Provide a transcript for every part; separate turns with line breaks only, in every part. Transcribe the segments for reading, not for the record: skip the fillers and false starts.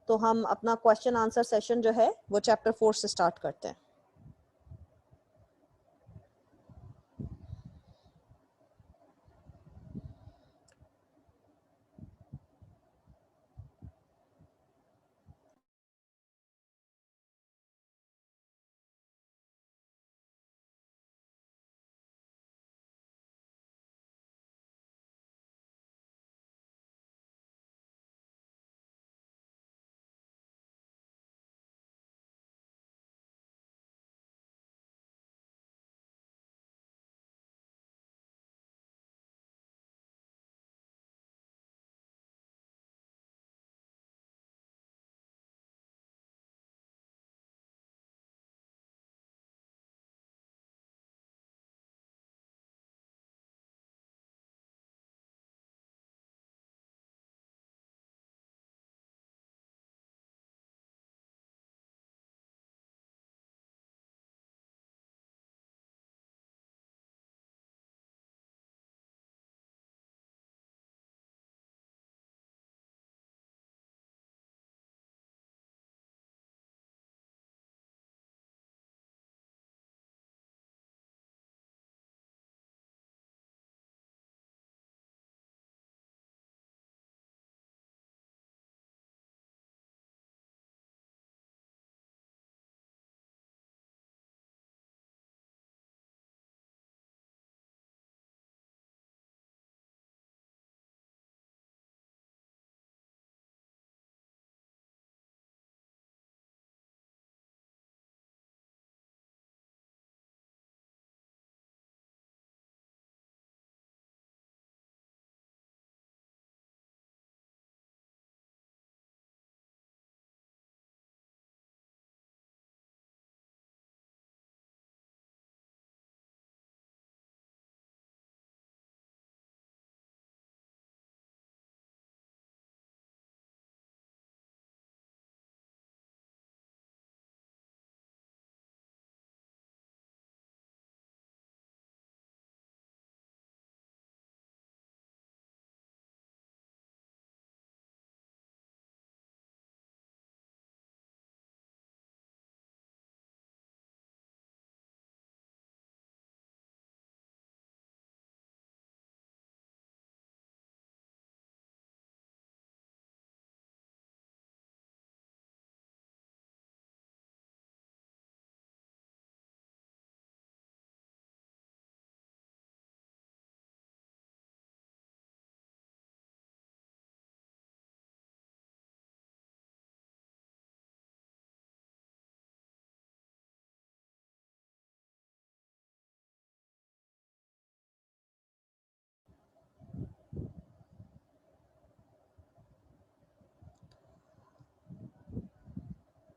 तो हम अपना क्वेश्चन आंसर सेशन जो है वो चैप्टर 4 से स्टार्ट करते हैं।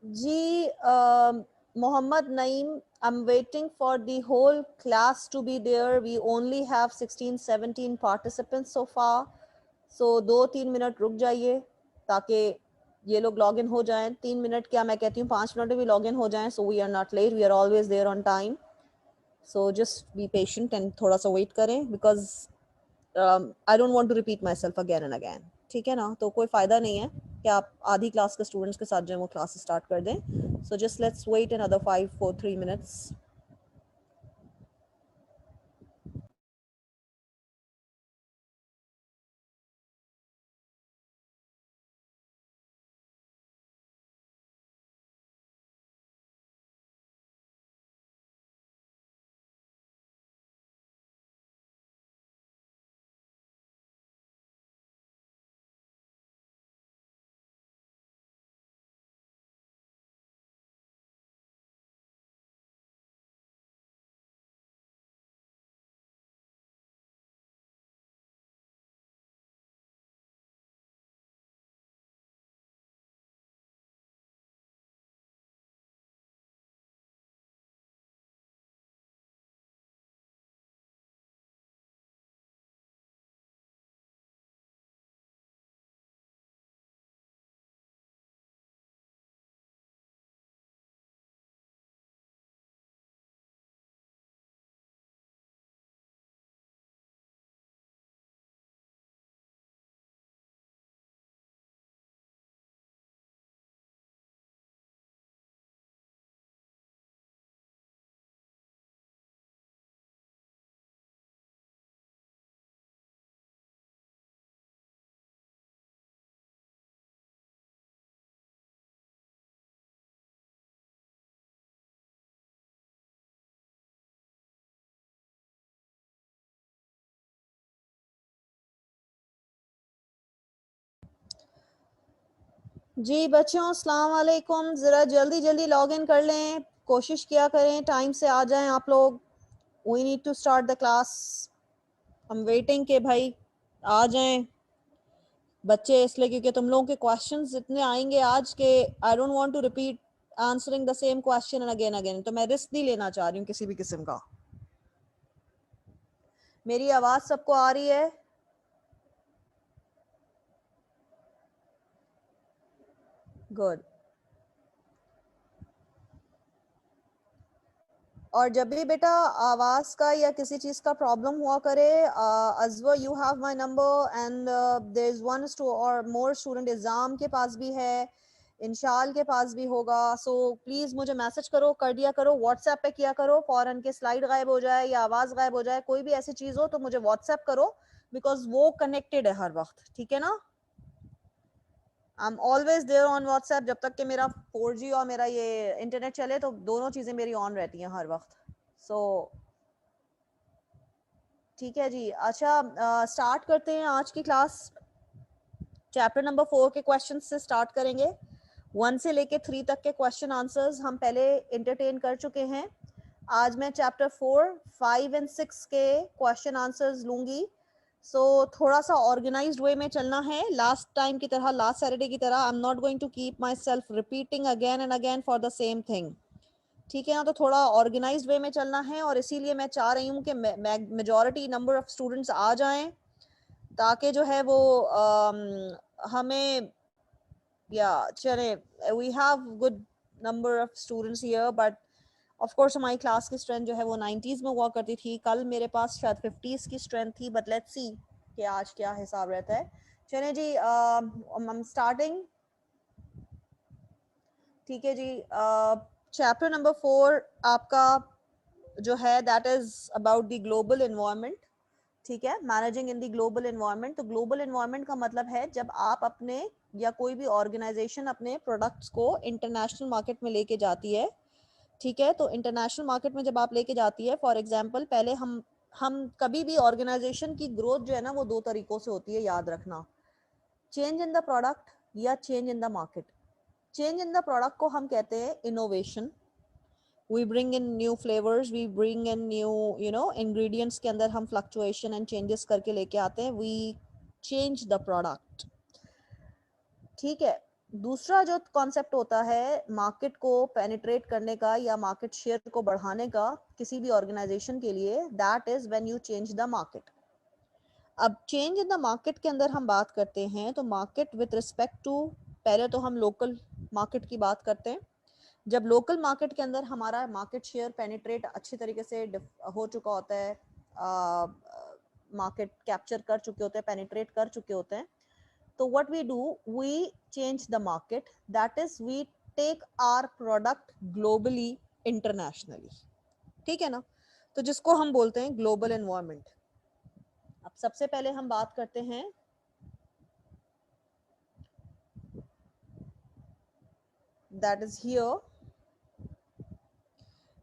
जी Mohammad Naeem, I'm waiting for the whole class to be there. We only have 16-17 participants so far. So 2-3 minute रुक जाइए ताकि ये लोग लॉग इन हो जाएं। 3 मिनट क्या, मैं कहती हूँ 5 मिनट में भी लॉग इन हो जाएं। So we are not late, we are always there on time. So just be patient and थोड़ा सा wait करें because I don't want to repeat myself again and again. ठीक है ना, तो कोई फ़ायदा नहीं है कि आप आधी क्लास के स्टूडेंट्स के साथ जो है वो क्लास स्टार्ट कर दें। So just let's wait another 5-4-3 minutes. जी बच्चों, अस्सलाम वालेकुम। ज़रा जल्दी जल्दी लॉग इन कर लें, कोशिश किया करें टाइम से आ जाएं आप लोग। We need to start the class. I am waiting के भाई आ जाएं बच्चे, इसलिए क्योंकि तुम लोगों के क्वेश्चंस इतने आएंगे आज के I don't want to repeat answering the same question and again again. तो मैं रिस्क नहीं लेना चाह रही हूँ किसी भी किस्म का। मेरी आवाज़ सबको आ रही है? गुड। और जब भी बेटा आवाज़ का या किसी चीज़ का प्रॉब्लम हुआ करे, Azwar you have my number and there is one और मोर स्टूडेंट एग्ज़ाम के पास भी है, इंशाल के पास भी होगा। सो प्लीज़ मुझे मैसेज करो, कर दिया करो, व्हाट्सएप पे किया करो। फ़ौरन के स्लाइड गायब हो जाए या आवाज़ गायब हो जाए, कोई भी ऐसी चीज़ हो तो मुझे व्हाट्सएप करो, बिकॉज वो कनेक्टेड है हर वक्त, ठीक है ना? I am always there on WhatsApp. जब तक कि मेरा 4G और मेरा ये इंटरनेट चले तो दोनों चीज़ें मेरी ऑन रहती हैं हर वक्त। सो ठीक है जी। अच्छा, स्टार्ट करते हैं आज की क्लास। चैप्टर नंबर 4 के क्वेश्चन से स्टार्ट करेंगे। 1 से लेके 3 तक के क्वेश्चन आंसर्स हम पहले इंटरटेन कर चुके हैं। आज मैं चैप्टर 4, 5 एंड 6 के क्वेश्चन आंसर्स लूंगी। सो थोड़ा सा ऑर्गेनाइज्ड वे में चलना है, लास्ट टाइम की तरह, लास्ट सैटरडे की तरह। I am not going to keep myself repeating again and again for the same thing, ठीक है ना? तो थोड़ा ऑर्गेनाइज्ड वे में चलना है और इसीलिए मैं चाह रही हूँ कि मेजॉरिटी नंबर ऑफ स्टूडेंट्स आ जाएं, ताकि जो है वो हमें या चले। We have good number of students here, but of course हमारी क्लास की स्ट्रेंथ जो है वो 90s में हुआ करती थी। कल मेरे पास शायद 50s की स्ट्रेंथ थी, बट लेट्स सी कि आज क्या हिसाब रहता है। चले जी, हम स्टार्टिंग। ठीक है जी। चैप्टर नंबर 4 आपका जो है that is about the global environment, ठीक है? Managing in the global environment. तो ग्लोबल एनवायरनमेंट का मतलब है जब आप अपने या कोई भी ऑर्गेनाइजेशन अपने प्रोडक्ट्स को इंटरनेशनल मार्केट में लेके जाती है, ठीक है? तो इंटरनेशनल मार्केट में जब आप लेके जाती है, फॉर एग्जांपल पहले हम कभी भी ऑर्गेनाइजेशन की ग्रोथ जो है ना वो दो तरीकों से होती है, याद रखना। चेंज इन द प्रोडक्ट या change in the market. Change in the product को हम कहते हैं innovation. we bring in new flavors, we bring in new ingredients के अंदर हम fluctuation and changes करके लेके आते हैं, we change the product, ठीक है? दूसरा जो कॉन्सेप्ट होता है मार्केट को पेनिट्रेट करने का या मार्केट शेयर को बढ़ाने का किसी भी ऑर्गेनाइजेशन के लिए, that is when you change the market. अब चेंज इन द मार्केट के अंदर हम बात करते हैं तो मार्केट विथ रिस्पेक्ट टू, पहले तो हम लोकल मार्केट की बात करते हैं। जब लोकल मार्केट के अंदर हमारा मार्केट शेयर पेनिट्रेट अच्छी तरीके से हो चुका होता है, मार्केट कैप्चर कर चुके होते हैं, पेनिट्रेट कर चुके होते हैं, तो what we do, we change the market, that is we take our product globally, internationally, ठीक है ना? तो जिसको हम बोलते हैं ग्लोबल एनवायरनमेंट। अब सबसे पहले हम बात करते हैं दैट इज हियर,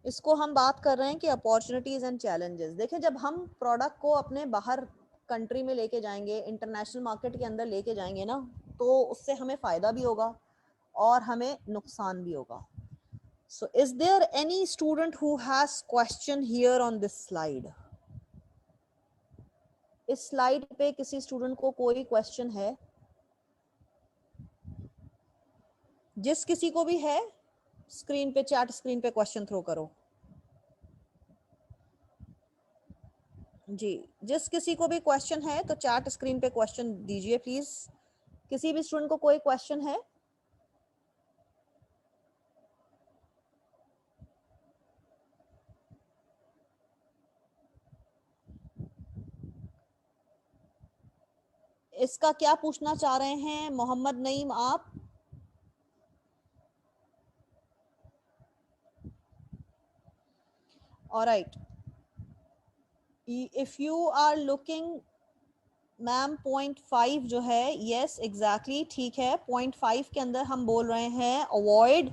इसको हम बात कर रहे हैं कि अपॉर्चुनिटीज एंड चैलेंजेस। देखें, जब हम प्रोडक्ट को अपने बाहर कंट्री में लेके जाएंगे, इंटरनेशनल मार्केट के अंदर लेके जाएंगे ना, तो उससे हमें फायदा भी होगा और हमें नुकसान भी होगा। So is there any student who has question here on this slide? इस स्लाइड पे किसी स्टूडेंट को कोई क्वेश्चन है? जिस किसी को भी है, स्क्रीन पे, चैट स्क्रीन पे क्वेश्चन थ्रो करो जी। जिस किसी को भी क्वेश्चन है तो चैट स्क्रीन पे क्वेश्चन दीजिए प्लीज। किसी भी स्टूडेंट को कोई क्वेश्चन है? इसका क्या पूछना चाह रहे हैं मोहम्मद नईम आप? Alright, if you are looking, ma'am 0.5 जो है, यस एग्जैक्टली ठीक है। 0.5 के अंदर हम बोल रहे हैं avoid,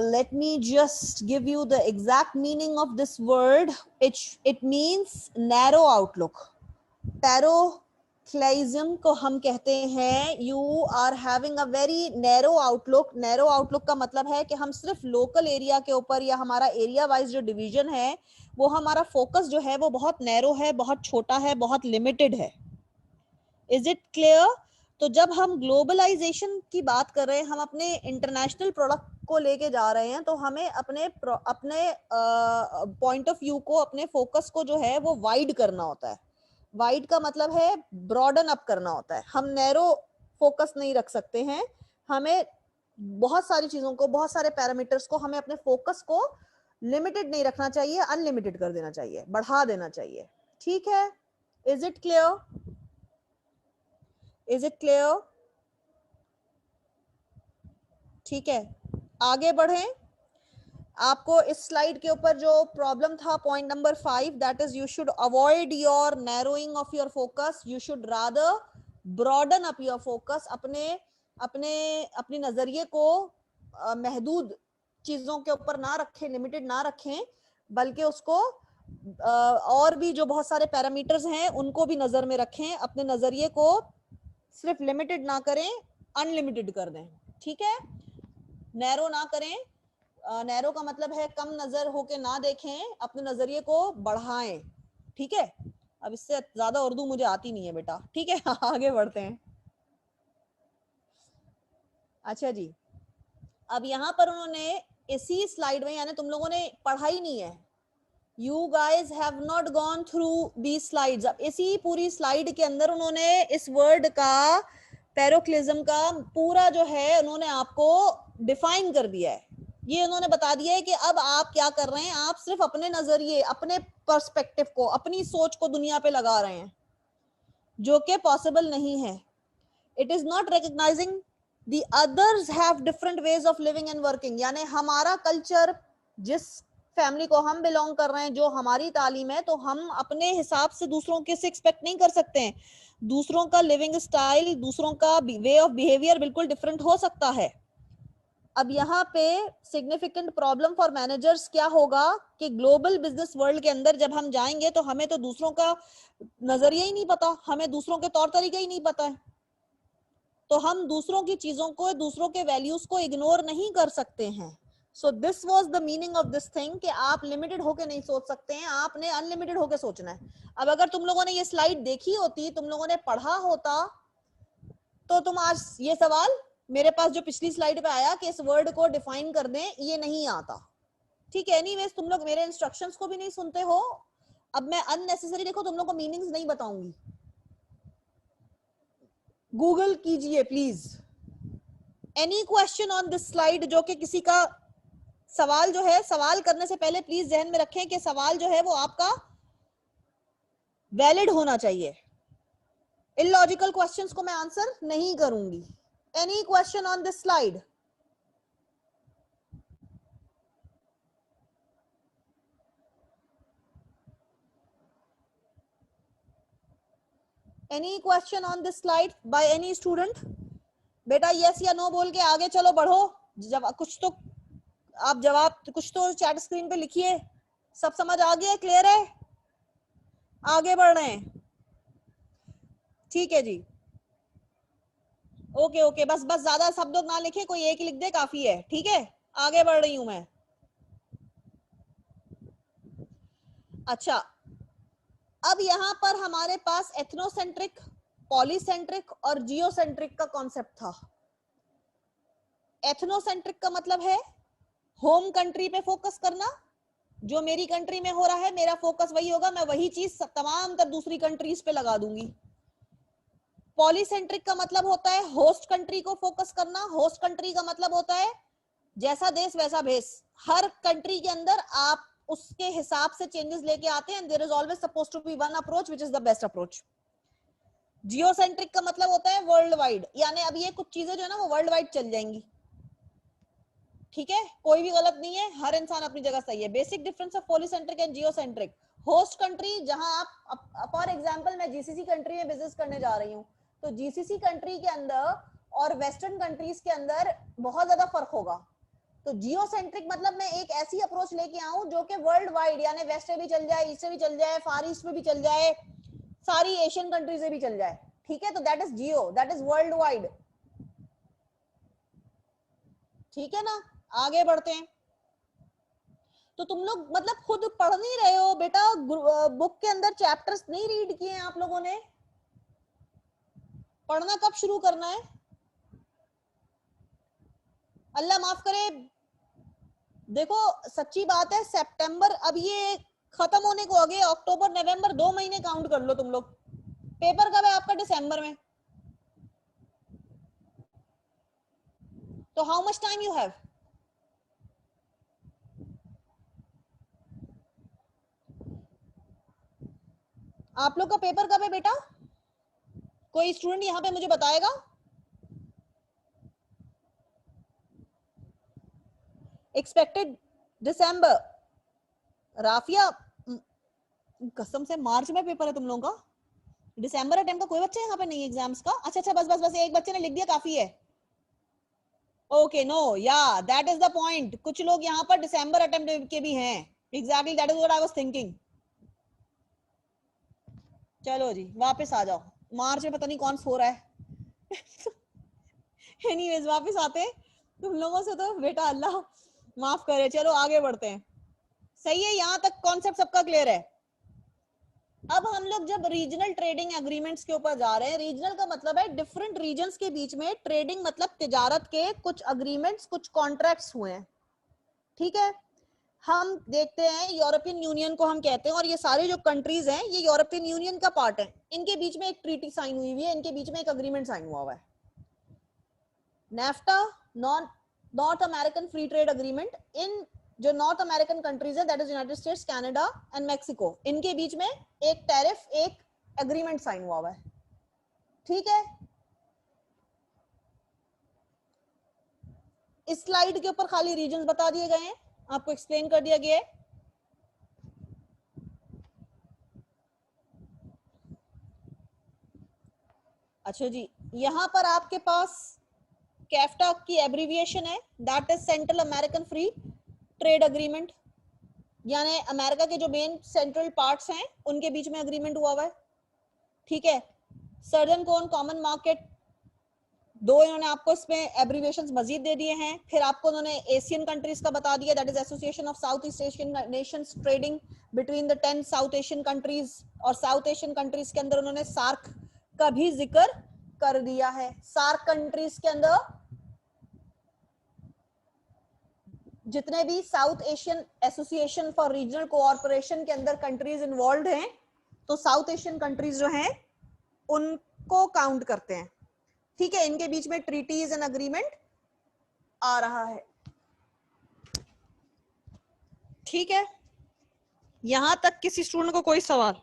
let me just give you the exact meaning of this word. It means narrow outlook, taro क्लाइज्म को हम कहते हैं you are having a very narrow outlook. Narrow outlook का मतलब है कि हम सिर्फ लोकल एरिया के ऊपर या हमारा एरिया वाइज जो डिवीजन है वो हमारा फोकस जो है वो बहुत नैरो है, बहुत छोटा है, बहुत लिमिटेड है। Is it clear? तो जब हम ग्लोबलाइजेशन की बात कर रहे हैं, हम अपने इंटरनेशनल प्रोडक्ट को लेके जा रहे हैं, तो हमें अपने पॉइंट ऑफ व्यू को, अपने फोकस को जो है वो वाइड करना होता है। वाइड का मतलब है ब्रॉडन अप करना होता है। हम नैरो फोकस नहीं रख सकते हैं। हमें बहुत सारी चीजों को, बहुत सारे पैरामीटर्स को, हमें अपने फोकस को लिमिटेड नहीं रखना चाहिए, अनलिमिटेड कर देना चाहिए, बढ़ा देना चाहिए। ठीक है? Is it clear? Is it clear? ठीक है, आगे बढ़ें। आपको इस स्लाइड के ऊपर जो प्रॉब्लम था, point number 5, that is you should avoid your narrowing of your focus, you should rather broaden up your focus. अपनी नजरिए को महदूद चीजों के ऊपर ना रखें, लिमिटेड ना रखें, बल्कि उसको और भी जो बहुत सारे पैरामीटर्स हैं उनको भी नजर में रखें। अपने नजरिए को सिर्फ लिमिटेड ना करें, अनलिमिटेड कर दें। ठीक है? नैरो ना करें। नैरो का मतलब है कम नजर होके ना देखें, अपने नजरिए को बढ़ाएं। ठीक है? अब इससे ज्यादा उर्दू मुझे आती नहीं है बेटा। ठीक है? आगे बढ़ते हैं। अच्छा जी, अब यहां पर उन्होंने इसी स्लाइड में, यानी तुम लोगों ने पढ़ा ही नहीं है, you guys have not gone through the slides. अब इसी पूरी स्लाइड के अंदर उन्होंने इस वर्ड का, पैरोक्लिज्म का पूरा जो है उन्होंने आपको डिफाइन कर दिया है। ये उन्होंने बता दिया है कि अब आप क्या कर रहे हैं, आप सिर्फ अपने नजरिए, अपने पर्सपेक्टिव को, अपनी सोच को दुनिया पे लगा रहे हैं, जो कि पॉसिबल नहीं है। It is not recognising the others have different ways of living and working. यानी हमारा कल्चर, जिस फैमिली को हम बिलोंग कर रहे हैं, जो हमारी तालीम है, तो हम अपने हिसाब से दूसरों के से एक्सपेक्ट नहीं कर सकते हैं। दूसरों का लिविंग स्टाइल, दूसरों का वे ऑफ बिहेवियर बिल्कुल डिफरेंट हो सकता है। अब यहाँ पे सिग्निफिकेंट प्रॉब्लम फॉर मैनेजर्स क्या होगा कि ग्लोबल बिजनेस वर्ल्ड के अंदर जब हम जाएंगे तो हमें तो दूसरों का नजरिया ही नहीं पता, हमें दूसरों के तौर तरीके ही नहीं पता है, तो हम दूसरों की चीजों को, दूसरों के वैल्यूज को इग्नोर नहीं कर सकते हैं। So this was the meaning of this thing कि आप लिमिटेड होके नहीं सोच सकते हैं, आपने अनलिमिटेड होके सोचना है। अब अगर तुम लोगों ने ये स्लाइड देखी होती, तुम लोगों ने पढ़ा होता, तो तुम आज ये सवाल मेरे पास जो पिछली स्लाइड पे आया कि इस वर्ड को डिफाइन कर दें, ये नहीं आता। ठीक है? एनीवेज, तुम लोग मेरे इंस्ट्रक्शंस को भी नहीं सुनते हो। अब मैं अननेसेसरी, देखो, तुम लोग को मीनिंग्स नहीं बताऊंगी, गूगल कीजिए please. Any question on this slide? जो कि किसी का सवाल जो है, सवाल करने से पहले प्लीज ध्यान में रखें कि सवाल जो है वो आपका वैलिड होना चाहिए। इलॉजिकल क्वेश्चंस को मैं आंसर नहीं करूंगी। Any question on this slide? Any question on this slide by any student? बेटा यस या नो बोल के आगे चलो, बढ़ो। जब कुछ तो आप जवाब, कुछ तो चैट स्क्रीन पे लिखिए। सब समझ आ गया? क्लियर है? आगे बढ़ रहे हैं? ठीक है जी, ओके ओके, बस बस ज्यादा सब लोग ना लिखे, कोई एक ही लिख दे काफी है। ठीक है? आगे बढ़ रही हूं मैं। अच्छा, अब यहां पर हमारे पास एथनोसेंट्रिक, पॉलीसेंट्रिक और जियोसेंट्रिक का कॉन्सेप्ट था। एथनोसेंट्रिक का मतलब है होम कंट्री पे फोकस करना, जो मेरी कंट्री में हो रहा है मेरा फोकस वही होगा, मैं वही चीज तमाम तर दूसरी कंट्रीज पे लगा दूंगी। पॉलीसेंट्रिक का मतलब होता है होस्ट कंट्री को फोकस करना। होस्ट कंट्री का मतलब होता है जैसा देश वैसा भेष, हर कंट्री के अंदर आप उसके हिसाब से चेंजेस लेके आते हैं। There is always supposed to be one approach which is the best approach. Geocentric का मतलब होता है वर्ल्ड वाइड, यानी अब ये कुछ चीजें जो है ना वो वर्ल्ड वाइड चल जाएंगी। ठीक है? कोई भी गलत नहीं है, हर इंसान अपनी जगह सही है। Basic difference of polycentric and geocentric: host country, जहां आप, फॉर एग्जांपल मैं जीसीसी कंट्री में बिजनेस करने जा रही हूँ, तो जीसीसी कंट्री के अंदर और वेस्टर्न कंट्रीज के अंदर बहुत ज्यादा फर्क होगा। तो जियोसेंट्रिक मतलब मैं एक ऐसी अप्रोच लेके आऊं जो कि वर्ल्ड वाइड, यानी वेस्ट से भी चल जाए, ईस्ट से भी चल जाए, फार ईस्ट में भी चल जाए, सारी एशियन कंट्री से भी चल जाए। ठीक है, तो that is Jio, that is world wide. ठीक है ना, आगे बढ़ते हैं। तो तुम लोग मतलब खुद पढ़ नहीं रहे हो बेटा, बुक के अंदर चैप्टर्स नहीं रीड किए हैं आप लोगों ने, पढ़ना कब शुरू करना है? अल्लाह माफ करे, देखो सच्ची बात है, सितंबर अब ये खत्म होने को आ गए, अक्टूबर नवंबर 2 महीने काउंट कर लो तुम लोग। पेपर कब है आपका? दिसंबर में। तो how much time you have? आप लोग का पेपर कब है बेटा? कोई स्टूडेंट यहाँ पे मुझे बताएगा? एक्सपेक्टेड दिसंबर। राफिया कसम से मार्च में पेपर है तुम लोगों का? दिसंबर अटेम्प्ट का कोई बच्चा यहाँ पे नहीं एग्जाम्स का? अच्छा अच्छा, बस बस बस एक बच्चे ने लिख दिया, काफी है। ओके, नो, या दैट इज द पॉइंट, कुछ लोग यहाँ पर दिसंबर अटेम्प्ट के भी हैं। Exactly that is what I was thinking. चलो जी वापस आ जाओ, मार्च में पता नहीं कौन सो रहा है। एनीवेज वापस आते तुम लोगों से, तो बेटा अल्लाह माफ करे। चलो आगे बढ़ते हैं। सही है, यहां तक कॉन्सेप्ट सबका क्लियर है। अब हम लोग जब रीजनल ट्रेडिंग एग्रीमेंट्स के ऊपर जा रहे हैं, रीजनल का मतलब है डिफरेंट रीजन्स के बीच में ट्रेडिंग, मतलब तिजारत के कुछ अग्रीमेंट्स, कुछ कॉन्ट्रैक्ट्स हुए हैं। ठीक है, हम देखते हैं यूरोपियन यूनियन को हम कहते हैं, और ये सारे जो कंट्रीज हैं ये यूरोपियन यूनियन का पार्ट है। इनके बीच में एक ट्रीटी साइन हुई हुई है, इनके बीच में एक अग्रीमेंट साइन हुआ हुआ है, NAFTA, North American free trade agreement. इन जो नॉर्थ अमेरिकन कंट्रीज है, that is United States, Canada and Mexico, इनके बीच में एक टैरिफ, एक एग्रीमेंट साइन हुआ हुआ है। ठीक है, इस स्लाइड के ऊपर खाली रीजन्स बता दिए गए हैं, आपको एक्सप्लेन कर दिया गया है। अच्छा जी, यहां पर आपके पास कैफ्टा की एब्रीविएशन है, that is central American free trade agreement, यानी अमेरिका के जो मेन सेंट्रल पार्ट्स हैं उनके बीच में अग्रीमेंट हुआ हुआ है। ठीक है, सर्जन कोन कॉमन मार्केट, दो इन्होंने आपको इसमें एब्रीविएशंस मजीद दे दिए हैं। फिर आपको उन्होंने एशियन कंट्रीज का बता दिया, that is association of south east Asian Nations trading between the 10 south Asian countries, और साउथ एशियन कंट्रीज के अंदर उन्होंने सार्क का भी जिक्र कर दिया है। सार्क कंट्रीज के अंदर जितने भी south Asian association for regional cooperation के अंदर कंट्रीज इन्वॉल्व हैं, तो साउथ एशियन कंट्रीज जो हैं उनको काउंट करते हैं। ठीक है, इनके बीच में ट्रीटीज एंड अग्रीमेंट आ रहा है। ठीक है, यहां तक किसी स्टूडेंट को कोई सवाल?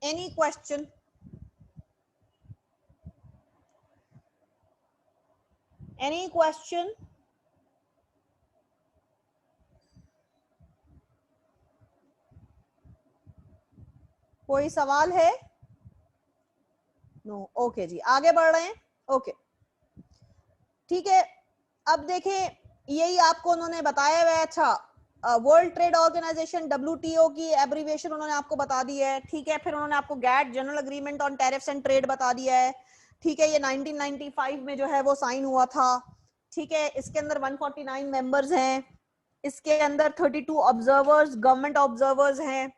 Any question? Any question? कोई सवाल है? नो, ओके जी, आगे बढ़ रहे हैं। ओके ठीक है, अब देखें, यही आपको उन्होंने बताया हुआ है। अच्छा, वर्ल्ड ट्रेड ऑर्गेनाइजेशन WTO की एब्रीविएशन उन्होंने आपको बता दी है। ठीक है, फिर उन्होंने आपको GATT general agreement on tariffs and trade बता दिया है। ठीक है, ये 1995 में जो है वो साइन हुआ था। ठीक है, इसके अंदर 149 मेंबर्स हैं, इसके अंदर 32 ऑब्जर्वर्स, गवर्नमेंट ऑब्जर्वर्स हैं,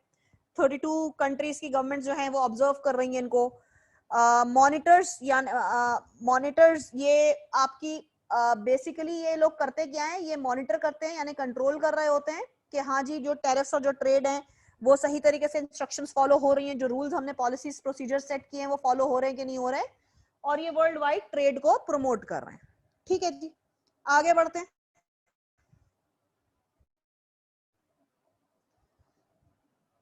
32 कंट्रीज की गवर्नमेंट जो है वो ऑब्जर्व कर रही है इनको। मॉनिटर्स या मॉनिटर्स ये आपकी बेसिकली ये लोग करते क्या है, ये मॉनिटर करते हैं, यानी कंट्रोल कर रहे होते हैं कि हाँ जी जो टैरिफ्स और जो ट्रेड है वो सही तरीके से इंस्ट्रक्शंस फॉलो हो रही हैं, जो रूल्स हमने पॉलिसीज प्रोसीजर सेट किए हैं वो फॉलो हो रहे हैं कि नहीं हो रहे, और ये वर्ल्ड वाइड ट्रेड को प्रमोट कर रहे हैं। ठीक है जी, आगे बढ़ते हैं।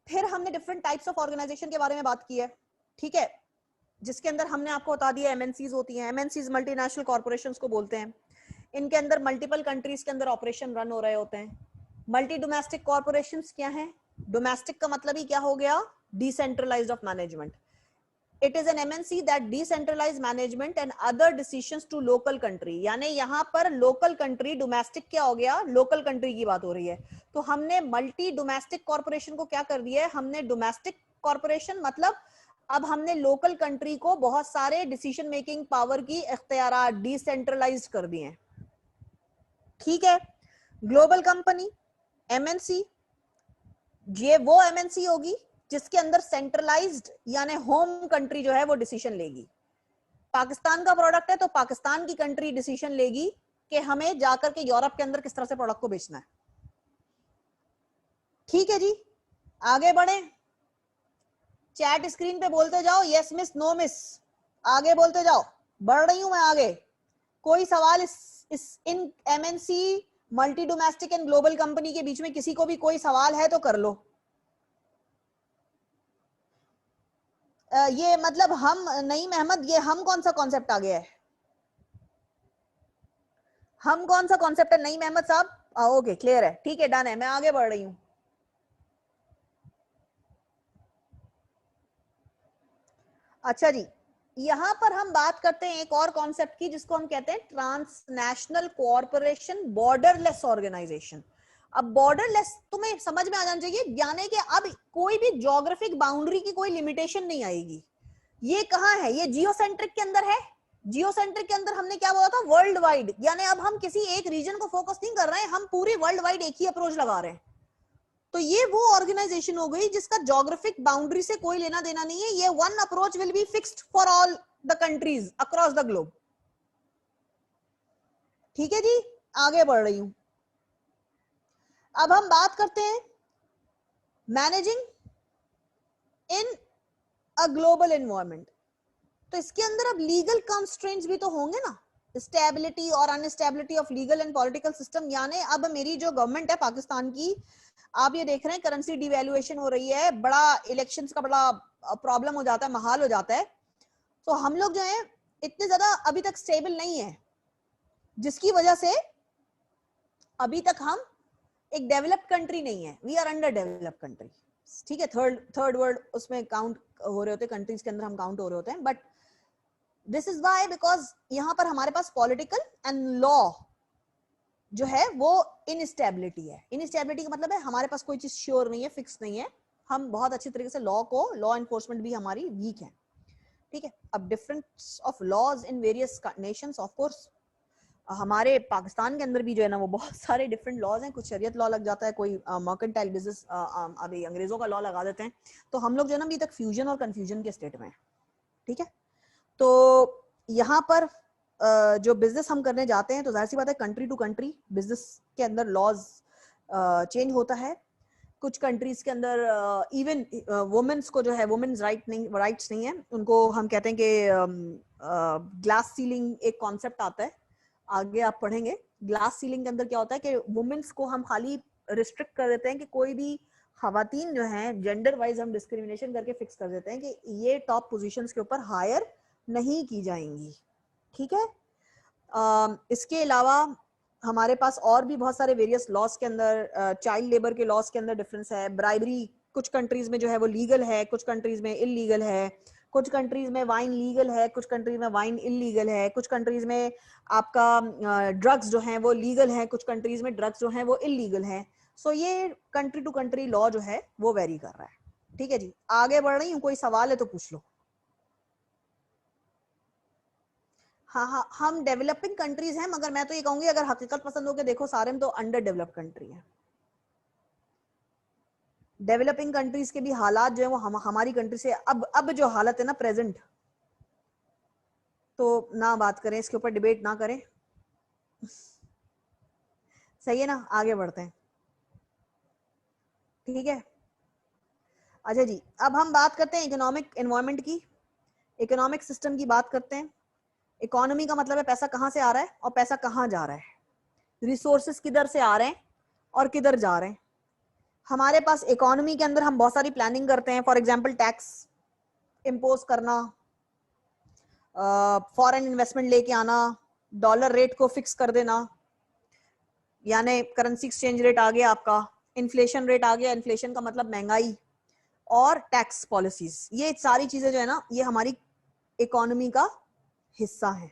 फिर हमने डिफरेंट टाइप्स ऑफ ऑर्गेनाइजेशन के बारे में बात की है। ठीक है, जिसके अंदर हमने आपको बता दिया एमएनसीज होती हैं। एमएनसीज मल्टीनेशनल कॉर्पोरेशंस को बोलते हैं। इनके अंदर मल्टीपल कंट्रीज के अंदर ऑपरेशन रन हो रहे होते हैं। मल्टी डोमेस्टिक कॉर्पोरेशंस क्या हैं? डोमेस्टिक का मतलब ही क्या हो गया? Decentralised of management. It is an MNC that decentralise management and other decisions to local country, यानी यहाँ पर लोकल कंट्री, डोमेस्टिक क्या हो गया? लोकल कंट्री की बात हो रही है। तो हमने मल्टी डोमेस्टिक कॉर्पोरेशन को क्या कर दिया है? हमने डोमेस्टिक कॉर्पोरेशन मतलब अब हमने लोकल कंट्री को बहुत सारे डिसीजन मेकिंग पावर की इख्तियारात डिसेंट्रलाइज कर दिए हैं, ठीक है। ग्लोबल कंपनी एमएनसी, ये वो एमएनसी होगी जिसके अंदर सेंट्रलाइज्ड यानी होम कंट्री जो है वो डिसीजन लेगी। पाकिस्तान का प्रोडक्ट है तो पाकिस्तान की कंट्री डिसीजन लेगी कि हमें जाकर के यूरोप के अंदर किस तरह से प्रोडक्ट को बेचना है, ठीक है जी। आगे बढ़े, चैट स्क्रीन पे बोलते जाओ, यस मिस नो मिस, आगे बोलते जाओ, बढ़ रही हूं मैं आगे। कोई सवाल इस इन MNC multi domestic and global company के बीच में किसी को भी कोई सवाल है तो कर लो। ये मतलब हम नहीं अहमद, ये हम कौन सा कॉन्सेप्ट आ गया है, हम कौन सा कॉन्सेप्ट है नहीं अहमद साहब? ओके क्लियर है, ठीक है डन है, मैं आगे बढ़ रही हूं। अच्छा जी, यहां पर हम बात करते हैं एक और कॉन्सेप्ट की जिसको हम कहते हैं ट्रांसनेशनल कोऑपरेशन बॉर्डरलेस ऑर्गेनाइजेशन। अब बॉर्डरलेस तुम्हें समझ में आ जाना चाहिए, यानी कि अब कोई भी ज्योग्राफिक बाउंड्री की कोई लिमिटेशन नहीं आएगी। ये कहाँ है, ये जियोसेंट्रिक के अंदर है। जियोसेंट्रिक के अंदर हमने क्या बोला था, वर्ल्ड वाइड, यानी अब हम किसी एक रीजन को फोकस नहीं कर रहे हैं, हम पूरी वर्ल्ड वाइड एक ही अप्रोच लगा रहे हैं। तो ये वो ऑर्गेनाइजेशन हो गई जिसका ज्योग्राफिक बाउंड्री से कोई लेना देना नहीं है, ये one approach will be fixed for all the countries across the globe, ठीक है जी। आगे बढ़ रही हूं, अब हम बात करते हैं managing in a global environment. तो इसके अंदर अब लीगल कंस्ट्रेंट्स भी तो होंगे ना, स्टेबिलिटी और unstability of legal and political system. यानी अब मेरी जो गवर्नमेंट है पाकिस्तान की, आप ये देख रहे हैं करेंसी डिवैल्यूएशन हो रही है, बड़ा इलेक्शंस का बड़ा प्रॉब्लम हो जाता है, महाल हो जाता है। तो हम लोग जो है इतने ज्यादा अभी तक स्टेबल नहीं है, जिसकी वजह से अभी तक हम एक डेवलप्ड कंट्री नहीं है, we are under developed country, ठीक है। थर्ड वर्ल्ड उसमें काउंट हो रहे होते हैं, कंट्रीज के अंदर हम काउंट हो रहे होते हैं, but this is why because यहां पर हमारे पास पॉलिटिकल एंड लॉ जो है वो इनस्टेबिलिटी है। इनस्टेबिलिटी का मतलब है हमारे पास कोई चीज श्योर नहीं है, फिक्स नहीं है, हम बहुत अच्छी तरीके से लॉ एनफोर्समेंट भी हमारी वीक है, ठीक है। अब difference of laws in various nations, of course हमारे पाकिस्तान के अंदर भी जो है ना वो बहुत सारे डिफरेंट लॉज हैं, कुछ शरीयत लॉ लग जाता है, कोई मर्केंटाइल बिजनेस अभी अंग्रेजों का लॉ लगा देते हैं। तो हम लोग जो है ना अभी तक फ्यूजन और कंफ्यूजन के स्टेट में है, ठीक है। तो यहाँ पर जो बिजनेस हम करने जाते हैं तो जाहिर सी बात है कंट्री टू कंट्री बिजनेस के अंदर लॉज चेंज होता है। कुछ कंट्रीज के अंदर इवन वुमेन्स को जो है वुमेन्स राइट्स नहीं है, उनको हम कहते हैं कि ग्लास सीलिंग एक कॉन्सेप्ट आता है, आगे आप पढ़ेंगे। ग्लास सीलिंग के अंदर क्या होता है कि वुमेन्स को हम खाली रिस्ट्रिक्ट कर देते हैं कि कोई भी खवातीन जो हैं जेंडर वाइज हम डिस्क्रिमिनेशन करके फिक्स कर देते हैं कि ये टॉप पोजीशंस के ऊपर हायर नहीं की जाएंगी, ठीक है। इसके अलावा हमारे पास और भी बहुत सारे वेरियस लॉस के अंदर चाइल्ड लेबर के लॉस के अंदर डिफरेंस है। ब्राइबरी कुछ कंट्रीज में जो है वो लीगल है, कुछ कंट्रीज में इलीगल है, कुछ कंट्रीज में वाइन लीगल है, कुछ कंट्रीज में वाइन इलीगल है, कुछ कंट्रीज में आपका ड्रग्स जो है वो लीगल है, कुछ कंट्रीज में ड्रग्स जो है वो इलीगल है। सो ये कंट्री टू कंट्री लॉ जो है वो वेरी कर रहा है, ठीक है जी। आगे बढ़ रही हूँ, कोई सवाल है तो पूछ लो। हाँ, हम डेवलपिंग कंट्रीज हैं, मगर मैं तो ये कहूंगी अगर हकीकत पसंद हो के देखो सारे में तो अंडर डेवलप्ड कंट्री है। डेवलपिंग कंट्रीज के भी हालात जो है वो हमारी कंट्री से अब जो हालत है ना प्रेजेंट, तो ना बात करें इसके ऊपर, डिबेट ना करें, सही है ना। आगे बढ़ते हैं, ठीक है। अच्छा जी, अब हम बात करते हैं इकोनॉमिक एनवायरनमेंट की, इकोनॉमिक सिस्टम की बात करते हैं। इकोनॉमी का मतलब है पैसा कहाँ से आ रहा है और पैसा कहाँ जा रहा है, रिसोर्सेस किधर से आ रहे हैं और किधर जा रहे हैं। हमारे पास इकोनॉमी के अंदर हम बहुत सारी प्लानिंग करते हैं, फॉर एग्जांपल टैक्स इम्पोज करना, फॉरेन इन्वेस्टमेंट लेके आना, डॉलर रेट को फिक्स कर देना, यानी करेंसी एक्सचेंज रेट आ गया आपका, इन्फ्लेशन रेट आ गया, इन्फ्लेशन का मतलब महंगाई, और टैक्स पॉलिसीज, ये सारी चीजें जो है ना ये हमारी इकोनॉमी का हिस्सा है,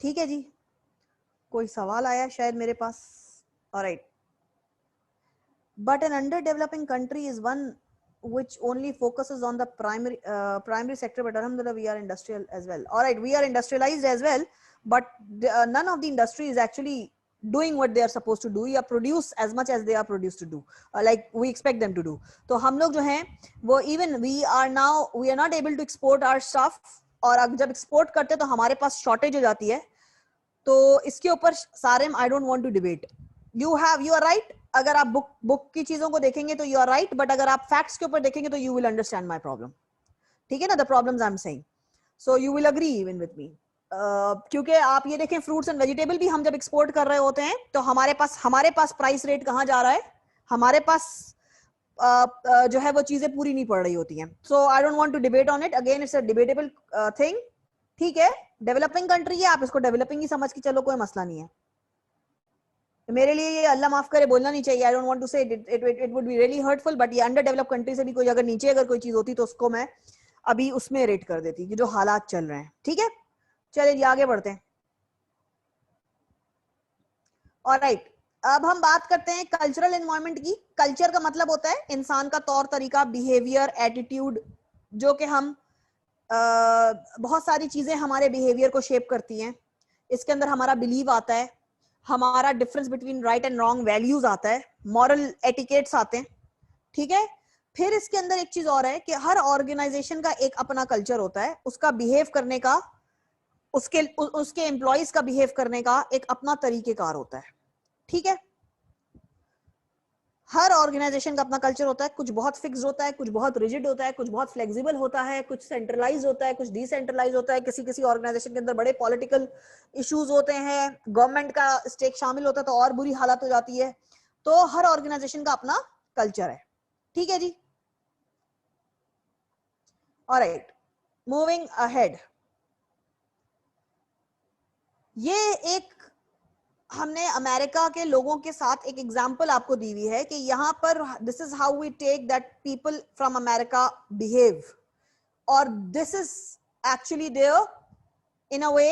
ठीक है जी। कोई सवाल आया शायद मेरे पास? Alright, but an underdeveloping country is one which only focuses on the primary sector, but alhamdulillah we are industrial as well. All right, we are industrialized as well, but none of the industry is actually doing what they are supposed to do या produce as much as they are produced to do, like we expect them to do. तो हम लोग जो हैं वो even we are not able to export our stuff, और अब जब export करते तो हमारे पास shortage हो जाती है. तो इसके ऊपर सारेम I don't want to debate. You are right. अगर आप बुक की चीजों को देखेंगे तो you are right, but अगर आप facts के ऊपर देखेंगे तो you will understand my problem. ठीक है ना, the problems I'm saying. So you will agree even with me. क्योंकि आप ये देखें फ्रूट्स एंड वेजिटेबल भी हम जब एक्सपोर्ट कर रहे होते हैं तो हमारे पास प्राइस रेट कहाँ जा रहा है, हमारे पास जो है वो चीजें पूरी नहीं पड़ रही होती हैं. So I don't want to debate on it, again it's a debatable thing. ठीक है, डेवलपिंग कंट्री है, आप इसको डेवलपिंग ही समझ के चलो, कोई मसला नहीं है. मेरे लिए ये अल्लाह माफ करे बोलना नहीं चाहिए, आई डोंट वांट टू से it would be really hurtful, but ये अंडर डेवलप कंट्री से भी कोई अगर नीचे अगर कोई चीज होती तो उसको मैं अभी उसमें रेट कर देती कि जो हालात चल रहे हैं. ठीक है, चलिए जी आगे बढ़ते हैं. ऑलराइट, अब हम बात करते हैं कल्चरल एनवायरनमेंट की. कल्चर का मतलब होता है इंसान का तौर तरीका, बिहेवियर, एटीट्यूड, जो कि हम बहुत सारी चीजें हमारे बिहेवियर को शेप करती हैं. इसके अंदर हमारा बिलीव आता है, हमारा difference between right and wrong values आता है, मॉरल एटिकेट्स आते हैं. ठीक है, फिर इसके अंदर एक चीज और है कि हर ऑर्गेनाइजेशन का एक अपना कल्चर होता है, उसका बिहेव करने का, उसके एम्प्लॉइज का बिहेव करने का एक अपना तरीकेकार होता है. ठीक है, हर ऑर्गेनाइजेशन का अपना कल्चर होता है. कुछ बहुत फिक्स्ड होता है, कुछ बहुत रिजिड होता है, कुछ बहुत फ्लेक्सिबल होता है, कुछ सेंट्रलाइज होता है, कुछ डिसेंट्रलाइज होता है. किसी ऑर्गेनाइजेशन के अंदर बड़े पॉलिटिकल इश्यूज होते हैं, गवर्नमेंट का स्टेक शामिल होता है तो और बुरी हालत हो जाती है. तो हर ऑर्गेनाइजेशन का अपना कल्चर है. ठीक है जी, ऑलराइट, मूविंग अहेड. ये एक हमने अमेरिका के लोगों के साथ एक एग्जांपल आपको दी हुई है कि यहाँ पर this is how we take that people from America behave, और this is actually there in a way.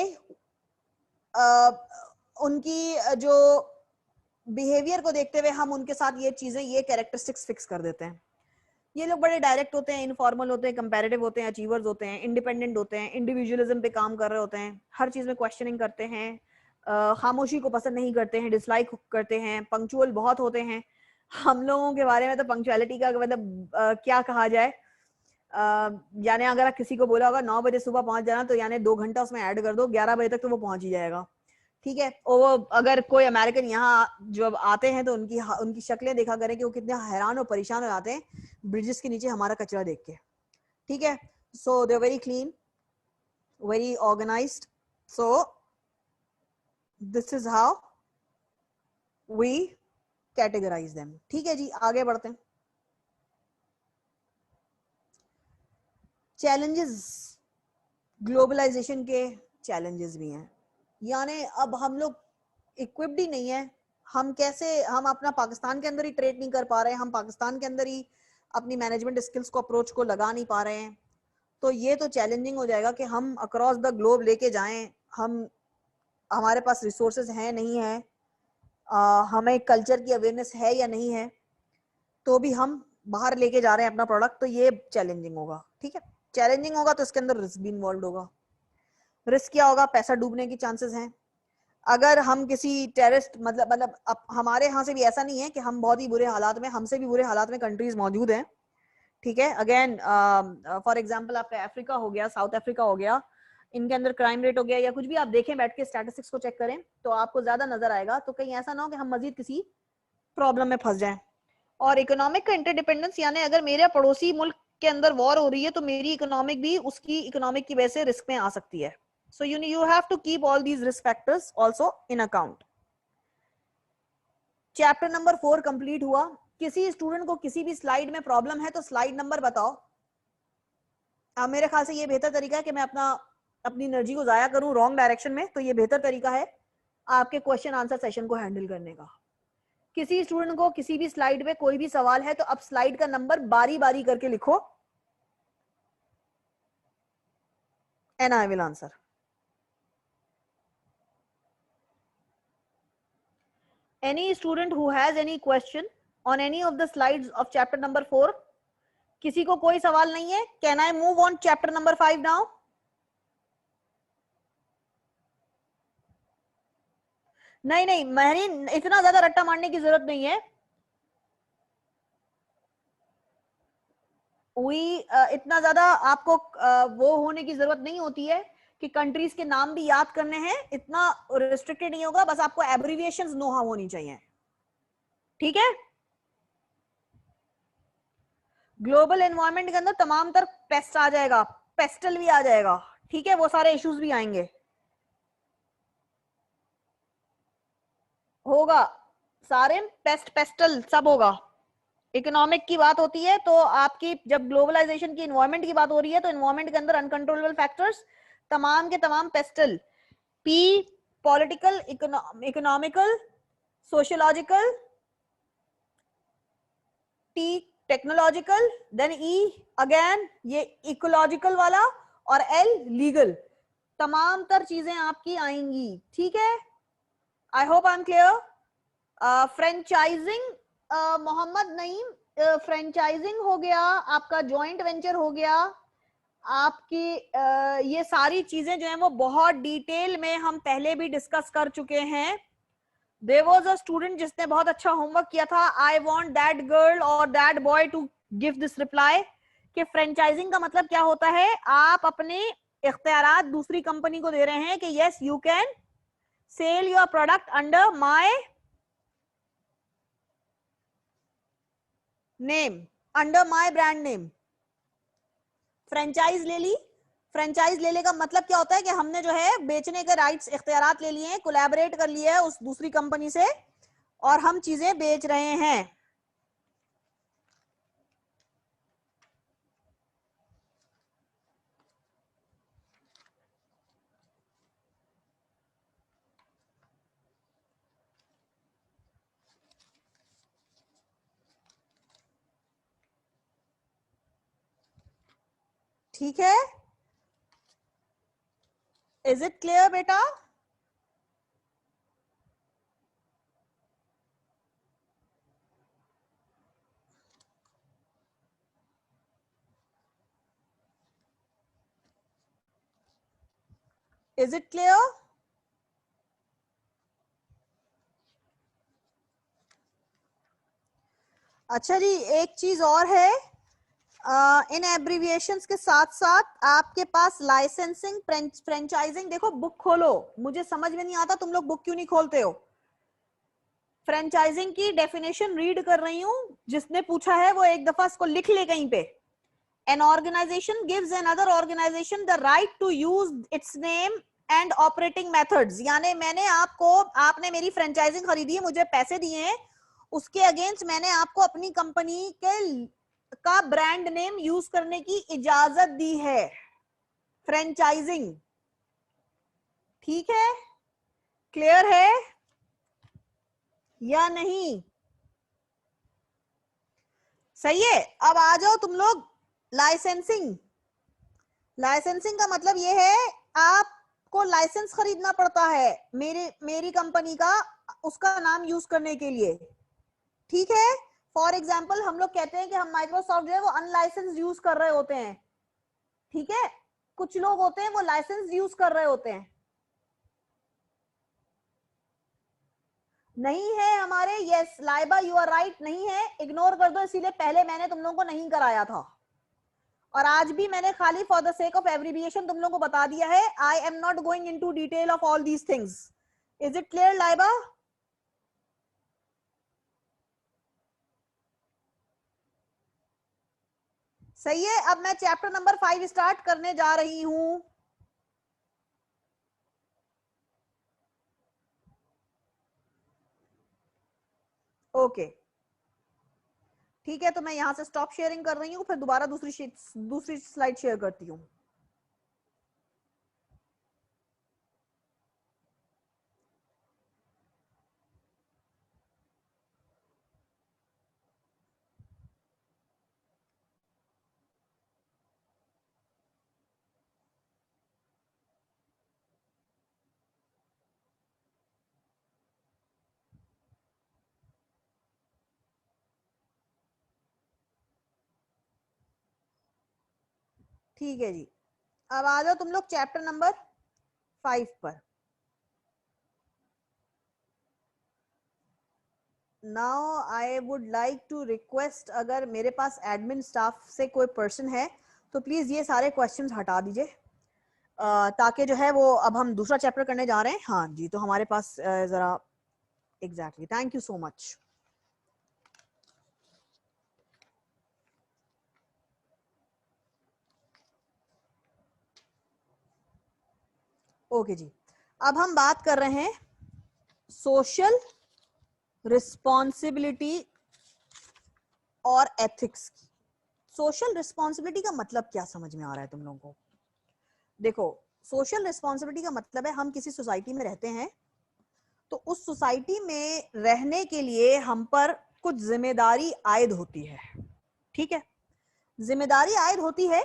उनकी जो बिहेवियर को देखते हुए हम उनके साथ ये चीजें, ये कैरेक्टरिस्टिक्स फिक्स कर देते हैं. ये लोग बड़े डायरेक्ट होते हैं, इनफॉर्मल होते हैं, कंपैरेटिव होते हैं, अचीवर्स होते हैं, इंडिपेंडेंट होते हैं, इंडिविजुअलिज्म पे काम कर रहे होते हैं, हर चीज में क्वेश्चनिंग करते हैं, खामोशी को पसंद नहीं करते हैं, डिसलाइक करते हैं, पंक्चुअल बहुत होते हैं. हम लोगों के बारे में तो पंक्चुअलिटी का मतलब क्या कहा जाए, यानी अगर आप किसी को बोला होगा 9 बजे सुबह पहुंच जाना, तो यानी 2 घंटा उसमें ऐड कर दो, 11 बजे तक तो वो पहुंच ही जाएगा. ठीक है, और वो अगर कोई अमेरिकन यहाँ जब आते हैं तो उनकी शक्लें देखा करें कि वो कितने हैरान और परेशान हो जाते हैं ब्रिजेस के नीचे हमारा कचरा देख के. ठीक है, so they are very clean, very organised. So this is how we categorise them. ठीक है जी, आगे बढ़ते हैं. चैलेंजेस, ग्लोबलाइजेशन के चैलेंजेस भी हैं. यानी अब हम लोग इक्विप्ड ही नहीं है. हम अपना पाकिस्तान के अंदर ही ट्रेड नहीं कर पा रहे हैं, हम पाकिस्तान के अंदर ही अपनी मैनेजमेंट स्किल्स को, अप्रोच को लगा नहीं पा रहे हैं. तो ये तो चैलेंजिंग हो जाएगा कि हम अक्रॉस द ग्लोब लेके जाएं. हमारे पास रिसोर्सेज हैं नहीं है, हमें कल्चर की अवेयरनेस है या नहीं है, तो भी हम बाहर लेके जा रहे हैं अपना प्रोडक्ट, तो ये चैलेंजिंग होगा. ठीक है, चैलेंजिंग होगा तो इसके अंदर रिस्क भी इन्वॉल्व होगा. रिस्क क्या होगा, पैसा डूबने की चांसेस हैं. अगर हम किसी टेररिस्ट मतलब हमारे यहाँ से भी ऐसा नहीं है कि हम बहुत ही बुरे हालात में, हमसे भी बुरे हालात में कंट्रीज मौजूद हैं. ठीक है, अगेन फॉर एग्जांपल आपका अफ्रीका हो गया, साउथ अफ्रीका हो गया, इनके अंदर क्राइम रेट हो गया, या कुछ भी आप देखें, बैठ के स्टैटिस्टिक्स को चेक करें तो आपको ज्यादा नजर आएगा. तो कहीं ऐसा ना हो कि हम मजीद किसी प्रॉब्लम में फंस जाएं. और इकोनॉमिक का इंटरडिपेंडेंस, यानी अगर मेरे पड़ोसी मुल्क के अंदर वॉर हो रही है तो मेरी इकोनॉमिक भी उसकी इकोनॉमिक की वजह से रिस्क में आ सकती है. So you have to keep all these risk factors also in account. Chapter number 4 complete हुआ. किसी स्टूडेंट को किसी भी स्लाइड में प्रॉब्लम है तो स्लाइड नंबर बताओ. मेरे ख्याल से ये बेहतर तरीका है कि मैं अपनी एनर्जी को जाया करूं रॉन्ग डायरेक्शन में, तो ये बेहतर तरीका है आपके क्वेश्चन आंसर सेशन को हैंडल करने का. किसी स्टूडेंट को किसी भी स्लाइड में कोई भी सवाल है तो अब स्लाइड का नंबर बारी बारी करके लिखो and I will answer. Any student who has any question on any of the slides of chapter number 4, किसी को कोई सवाल नहीं है? Can I move on chapter number 5 now? नहीं नहीं महरीन, इतना ज्यादा रट्टा मारने की जरूरत नहीं है। इतना ज्यादा आपको वो होने की जरूरत नहीं होती है कि कंट्रीज के नाम भी याद करने हैं, इतना रिस्ट्रिक्टेड नहीं होगा, बस आपको एब्रिविएशंस नो हाउ होनी चाहिए। ठीक है। ग्लोबल एनवायरनमेंट के अंदर तमाम तर पेस्ट आ जाएगा, पेस्टल भी आ जाएगा, ठीक है, वो सारे इश्यूज भी आएंगे। होगा सारे पेस्ट पेस्टल सब होगा। इकोनॉमिक की बात होती है तो आपकी, जब ग्लोबलाइजेशन की इन्वायरमेंट की बात हो रही है तो इन्वायरमेंट के अंदर अनकंट्रोलेबल फैक्टर्स तमाम के तमाम PESTEL. P political, economical, sociological, T technological, then E again ये इकोलॉजिकल वाला, और एल लीगल, तमाम तर चीजें आपकी आएंगी। ठीक है, I hope I am clear. Franchising, Mohammad Naeem, franchising हो गया आपका, जॉइंट वेंचर हो गया आपकी, ये सारी चीजें जो है वो बहुत डिटेल में हम पहले भी डिस्कस कर चुके हैं। देयर वाज अ स्टूडेंट जिसने बहुत अच्छा होमवर्क किया था, आई वांट दैट गर्ल और that boy to give this reply कि फ्रेंचाइजिंग का मतलब क्या होता है। आप अपने इख्तियारात दूसरी कंपनी को दे रहे हैं कि yes you can sell your product under my name, under my brand name. Franchise ले ली, फ्रेंचाइज लेने का मतलब क्या होता है कि हमने जो है बेचने के राइट्स, इख्तियारात ले लिए हैं, कोलैबोरेट कर लिया है उस दूसरी कंपनी से और हम चीजें बेच रहे हैं। ठीक है, इज इट क्लियर बेटा? Is it clear? अच्छा जी, एक चीज और है, इन एब्रिविएशंस के साथ साथ आपके पास लाइसेंसिंग, फ्रेंचाइजिंग, देखो बुक खोलो, मुझे समझ में नहीं आता तुम लोग बुक क्यों नहीं खोलते हो। फ्रेंचाइजिंग की डेफिनेशन रीड कर रही हूं, जिसने पूछा है वो एक दफा इसको लिख ले कहीं पे। An organization gives another organization the right to use its name and operating methods। यानी मैंने आपको, आपने मेरी फ्रेंचाइजिंग खरीदी है, मुझे पैसे दिए हैं, उसके अगेंस्ट मैंने आपको अपनी कंपनी के का ब्रांड नेम यूज करने की इजाजत दी है, फ्रेंचाइजिंग। ठीक है, क्लियर है या नहीं? सही है, अब आ जाओ तुम लोग लाइसेंसिंग। लाइसेंसिंग का मतलब ये है, आपको लाइसेंस खरीदना पड़ता है मेरी कंपनी का, उसका नाम यूज करने के लिए। ठीक है, फॉर एग्जाम्पल हम लोग कहते हैं कि हम माइक्रोसॉफ्ट जो है वो अनलाइसेंस यूज कर रहे होते हैं। ठीक है, कुछ लोग होते हैं वो लाइसेंस यूज कर रहे होते हैं। नहीं है हमारे, yes Laiba you are right, नहीं है, इग्नोर कर दो, इसीलिए पहले मैंने तुम लोगों को नहीं कराया था, और आज भी मैंने खाली for the sake of abbreviation तुम लोगों को बता दिया है। आई am not going into detail of all these things. Is it clear Laiba? सही है, अब मैं चैप्टर नंबर 5 स्टार्ट करने जा रही हूं। ओके ठीक है, तो मैं यहां से स्टॉप शेयरिंग कर रही हूं, फिर दोबारा दूसरी स्लाइड शेयर करती हूं। ठीक है जी, अब आ जाओ तुम लोग चैप्टर नंबर 5 पर। Now I would like to request, अगर मेरे पास एडमिन स्टाफ से कोई पर्सन है तो प्लीज ये सारे क्वेश्चंस हटा दीजिए, ताकि जो है वो, अब हम दूसरा चैप्टर करने जा रहे हैं। हाँ जी, तो हमारे पास जरा exactly, thank you so much. Okay जी, अब हम बात कर रहे हैं सोशल रिस्पॉन्सिबिलिटी और एथिक्स की। सोशल रिस्पॉन्सिबिलिटी का मतलब क्या समझ में आ रहा है तुम लोगों को? देखो, सोशल रिस्पॉन्सिबिलिटी का मतलब है हम किसी सोसाइटी में रहते हैं, तो उस सोसाइटी में रहने के लिए हम पर कुछ जिम्मेदारी आयद होती है। ठीक है, जिम्मेदारी आयद होती है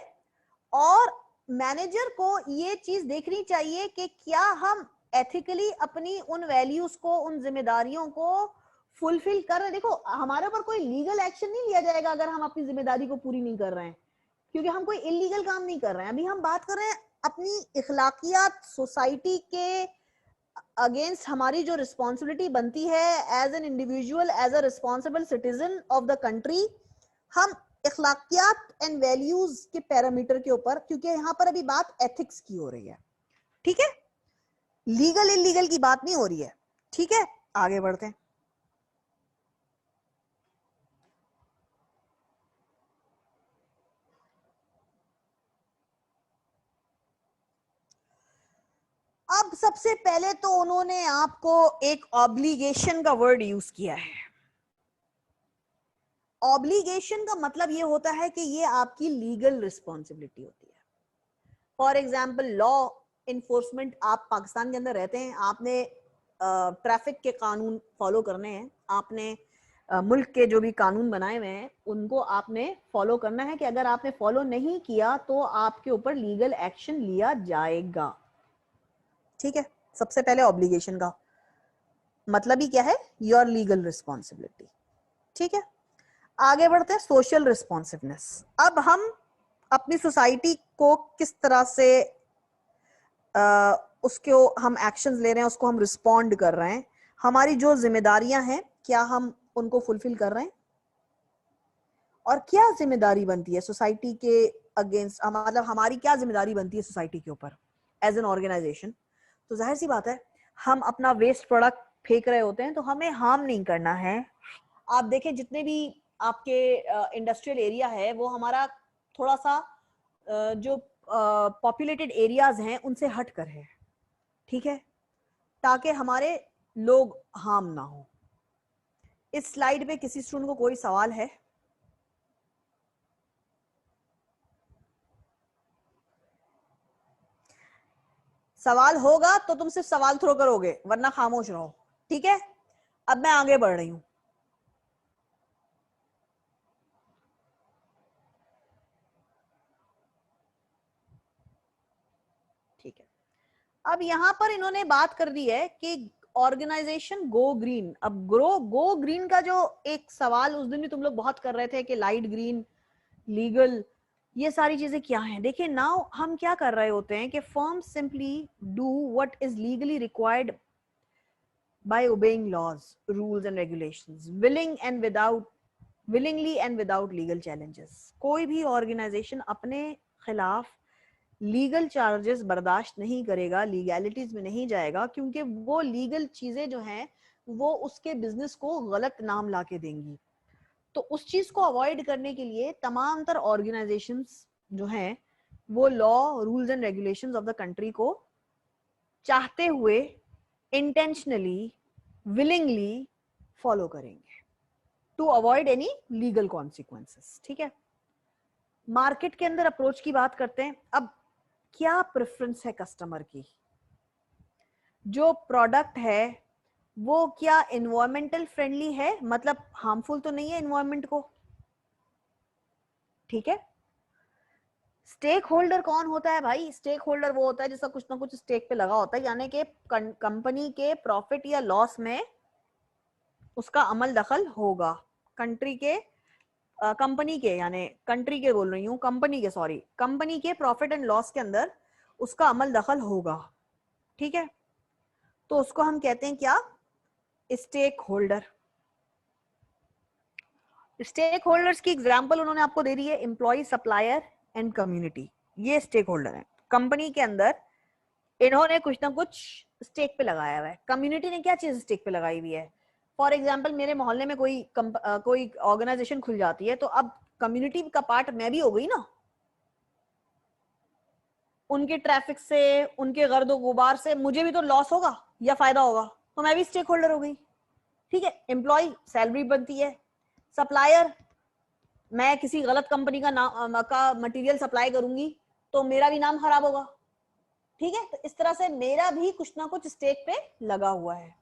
और मैनेजर को ये चीज देखनी चाहिए कि क्या हम एथिकली अपनी उन वैल्यूज को, उन जिम्मेदारियों को फुलफिल कर रहे हैं। देखो, हमारे ऊपर कोई लीगल एक्शन नहीं लिया जाएगा अगर हम अपनी जिम्मेदारी को पूरी नहीं कर रहे हैं, क्योंकि हम कोई इलीगल काम नहीं कर रहे हैं। अभी हम बात कर रहे हैं अपनी इखलाकियात, सोसाइटी के अगेंस्ट हमारी जो रिस्पॉन्सिबिलिटी बनती है as an individual, as a responsible citizen of the country, हम इखलाकियात एंड वैल्यूज के पैरामीटर के ऊपर, क्योंकि यहाँ पर अभी बात एथिक्स की हो रही है। ठीक है, लीगल इलीगल की बात नहीं हो रही है। ठीक है, आगे बढ़ते हैं। अब सबसे पहले तो उन्होंने आपको एक ऑब्लिगेशन का वर्ड यूज किया है। ऑब्लिगेशन का मतलब ये होता है कि ये आपकी लीगल रिस्पॉन्सिबिलिटी होती है। फॉर एग्जाम्पल, लॉ इन्फोर्समेंट, आप पाकिस्तान के अंदर रहते हैं, आपने ट्रैफिक के कानून फॉलो करने हैं, आपने मुल्क के जो भी कानून बनाए हुए हैं उनको आपने फॉलो करना है, कि अगर आपने फॉलो नहीं किया तो आपके ऊपर लीगल एक्शन लिया जाएगा। ठीक है, सबसे पहले ऑब्लिगेशन का मतलब ही क्या है? Your legal responsibility. ठीक है, आगे बढ़ते हैं। Social responsiveness. अब हम अपनी सोसाइटी को किस तरह से उसको हम एक्शंस ले रहे हैं, उसको हम रिस्पॉन्ड कर रहे हैं, हमारी जो जिम्मेदारियां हैं क्या हम उनको फुलफिल कर रहे हैं, और क्या जिम्मेदारी बनती है सोसाइटी के अगेंस्ट, मतलब हमारी क्या जिम्मेदारी बनती है सोसाइटी के ऊपर एज एन ऑर्गेनाइजेशन। तो जाहिर सी बात है, हम अपना वेस्ट प्रोडक्ट फेंक रहे होते हैं तो हमें हार्म नहीं करना है। आप देखें, जितने भी आपके इंडस्ट्रियल एरिया है वो हमारा थोड़ा सा जो पॉपुलेटेड एरियाज हैं उनसे हट कर है। ठीक है, ताकि हमारे लोग हार्म ना हो। इस स्लाइड पे किसी स्टूडेंट को कोई सवाल है? सवाल होगा तो तुम सिर्फ सवाल थ्रो करोगे, वरना खामोश रहो। ठीक है, अब मैं आगे बढ़ रही हूं। ठीक है, अब यहां पर इन्होंने बात कर दी है कि ऑर्गेनाइजेशन गो ग्रीन। अब गो ग्रीन का जो एक सवाल उस दिन भी तुम लोग बहुत कर रहे थे कि लाइट ग्रीन, लीगल, ये सारी चीजें क्या हैं। देखिए, नाउ हम क्या कर रहे होते हैं कि firm simply do what is legally required by obeying laws, rules and regulations, willingly and without legal challenges। कोई भी ऑर्गेनाइजेशन अपने खिलाफ लीगल चार्जेस बर्दाश्त नहीं करेगा, लीगैलिटीज में नहीं जाएगा, क्योंकि वो लीगल चीजें जो हैं वो उसके बिजनेस को गलत नाम लाके देंगी। तो उस चीज को अवॉइड करने के लिए तमाम तर ऑर्गेनाइजेशंस जो हैं वो law, rules and regulations of the country को चाहते हुए, इंटेंशनली, विलिंगली फॉलो करेंगे to avoid any legal consequences. ठीक है, मार्केट के अंदर अप्रोच की बात करते हैं। अब क्या प्रेफरेंस है कस्टमर की? जो प्रोडक्ट है वो क्या एनवायरमेंटल फ्रेंडली है, मतलब हार्मफुल तो नहीं है एनवायरमेंट को? ठीक है, स्टेक होल्डर कौन होता है भाई? स्टेक होल्डर वो होता है जिसका कुछ ना कुछ स्टेक पे लगा होता है, यानी कि कंपनी के प्रॉफिट या लॉस में उसका अमल दखल होगा, कंट्री के
कंपनी के, यानी कंट्री के बोल रही हूँ, कंपनी के, सॉरी, कंपनी के प्रॉफिट एंड लॉस के अंदर उसका अमल दखल होगा, ठीक है, तो उसको हम कहते हैं क्या, स्टेक होल्डर। स्टेक होल्डर्स की एग्जांपल उन्होंने आपको दे दी है, एम्प्लॉय, सप्लायर एंड कम्युनिटी, ये स्टेक होल्डर है। कंपनी के अंदर इन्होंने कुछ ना कुछ स्टेक पे लगाया हुआ है। कम्युनिटी ने क्या चीज स्टेक पे लगाई हुई है? फॉर एग्जाम्पल मेरे मोहल्ले में कोई ऑर्गेनाइजेशन खुल जाती है, तो अब कम्युनिटी का पार्ट मैं भी हो गई ना, उनके ट्रैफिक से, उनके गर्दो गुबार से मुझे भी तो लॉस होगा या फायदा होगा, तो मैं भी स्टेक होल्डर हो गई, ठीक है। एम्प्लॉय, सैलरी बनती है। सप्लायर, मैं किसी गलत कंपनी का मटेरियल सप्लाई करूंगी तो मेरा भी नाम खराब होगा, ठीक है। तो इस तरह से मेरा भी कुछ ना कुछ स्टेक पे लगा हुआ है।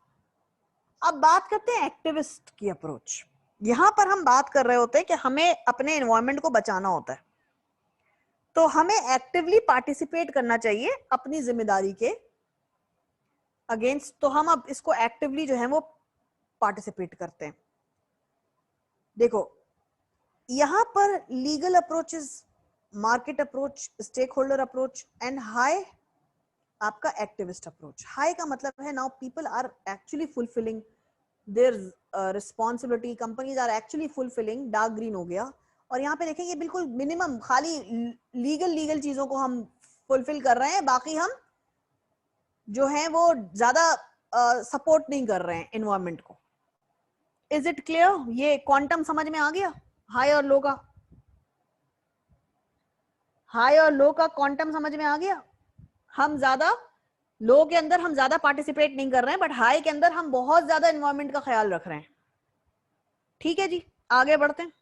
अब बात करते हैं एक्टिविस्ट की अप्रोच। यहां पर हम बात कर रहे होते हैं कि हमें अपने एनवायरनमेंट को बचाना होता है, तो हमें एक्टिवली पार्टिसिपेट करना चाहिए अपनी जिम्मेदारी के अगेंस्ट। तो हम अब इसको एक्टिवली जो है वो पार्टिसिपेट करते हैं। देखो यहां पर legal approaches, market approach, stakeholder approach and high आपका एक्टिविस्ट अप्रोच। हाई का मतलब है now people are actually fulfilling their responsibility, companies are actually fulfilling, dark green हो गया। और यहाँ पे देखें ये बिल्कुल मिनिमम खाली लीगल चीजों को हम फुलफिल कर रहे हैं, बाकी हम जो है वो ज्यादा सपोर्ट नहीं कर रहे हैं एनवायरमेंट को। Is it clear? ये क्वांटम समझ में आ गया? हाई और लो का, हाई और लो का क्वांटम समझ में आ गया। हम ज्यादा लो के अंदर हम ज्यादा पार्टिसिपेट नहीं कर रहे हैं, बट हाई के अंदर हम बहुत ज्यादा एनवायरमेंट का ख्याल रख रहे हैं, ठीक है जी। आगे बढ़ते हैं।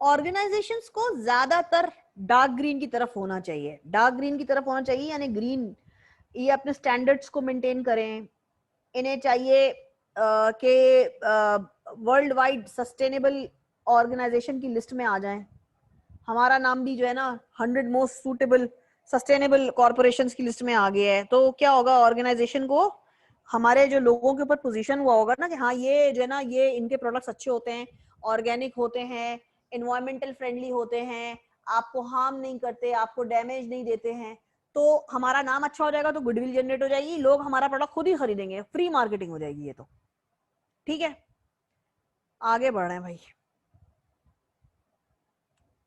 ऑर्गेनाइजेशंस को ज्यादातर डार्क ग्रीन की तरफ होना चाहिए, डार्क ग्रीन की तरफ होना चाहिए, यानी ग्रीन, ये अपने स्टैंडर्ड्स को मेंटेन करें। इन्हें चाहिए कि वर्ल्ड वाइड सस्टेनेबल ऑर्गेनाइजेशन की लिस्ट में आ जाएं। हमारा नाम भी जो है ना 100 मोस्ट सूटेबल सस्टेनेबल कॉर्पोरेशंस की लिस्ट में आ गया है, तो क्या होगा, ऑर्गेनाइजेशन को, हमारे जो लोगों के ऊपर पोजीशन हुआ होगा ना कि हाँ ये जो है ना, ये इनके प्रोडक्ट्स अच्छे होते हैं, ऑर्गेनिक होते हैं, एनवायरमेंटल फ्रेंडली होते हैं, आपको हार्म नहीं करते, आपको डैमेज नहीं देते हैं, तो हमारा नाम अच्छा हो जाएगा, तो गुडविल जनरेट हो जाएगी, लोग हमारा प्रोडक्ट खुद ही खरीदेंगे, फ्री मार्केटिंग हो जाएगी ये तो, ठीक है। आगे बढ़ रहे हैं भाई।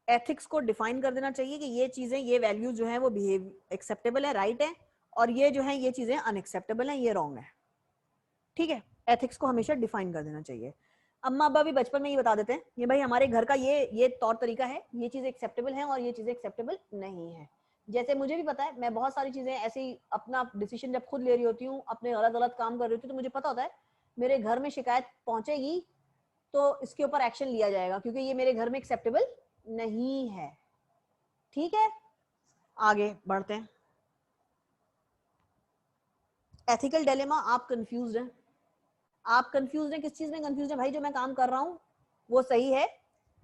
एथिक्स को डिफाइन कर देना चाहिए कि ये चीजें, ये वैल्यूज जो है वो बिहेव एक्सेप्टेबल है, राइट है, और ये जो है ये चीजें अनएक्सेप्टेबल है, ये रॉन्ग है, ठीक है। एथिक्स को हमेशा डिफाइन कर देना चाहिए। अम्मा अब्बा भी बचपन में ही बता देते हैं, ये भाई हमारे घर का ये तौर तरीका है, ये चीज एक्सेप्टेबल है और ये चीजें एक्सेप्टेबल नहीं है। जैसे मुझे भी पता है, मैं बहुत सारी चीजें ऐसे ही अपना डिसीजन जब खुद ले रही होती हूँ, अपने गलत गलत काम कर रही होती हूँ, तो मुझे पता होता है मेरे घर में शिकायत पहुंचेगी तो इसके ऊपर एक्शन लिया जाएगा, क्योंकि ये मेरे घर में एक्सेप्टेबल नहीं है, ठीक है। आगे बढ़ते हैं। एथिकल डिलेमा, आप कंफ्यूज हैं, आप कंफ्यूज हैं, किस चीज में कंफ्यूज हैं भाई? जो मैं काम कर रहा हूं वो सही है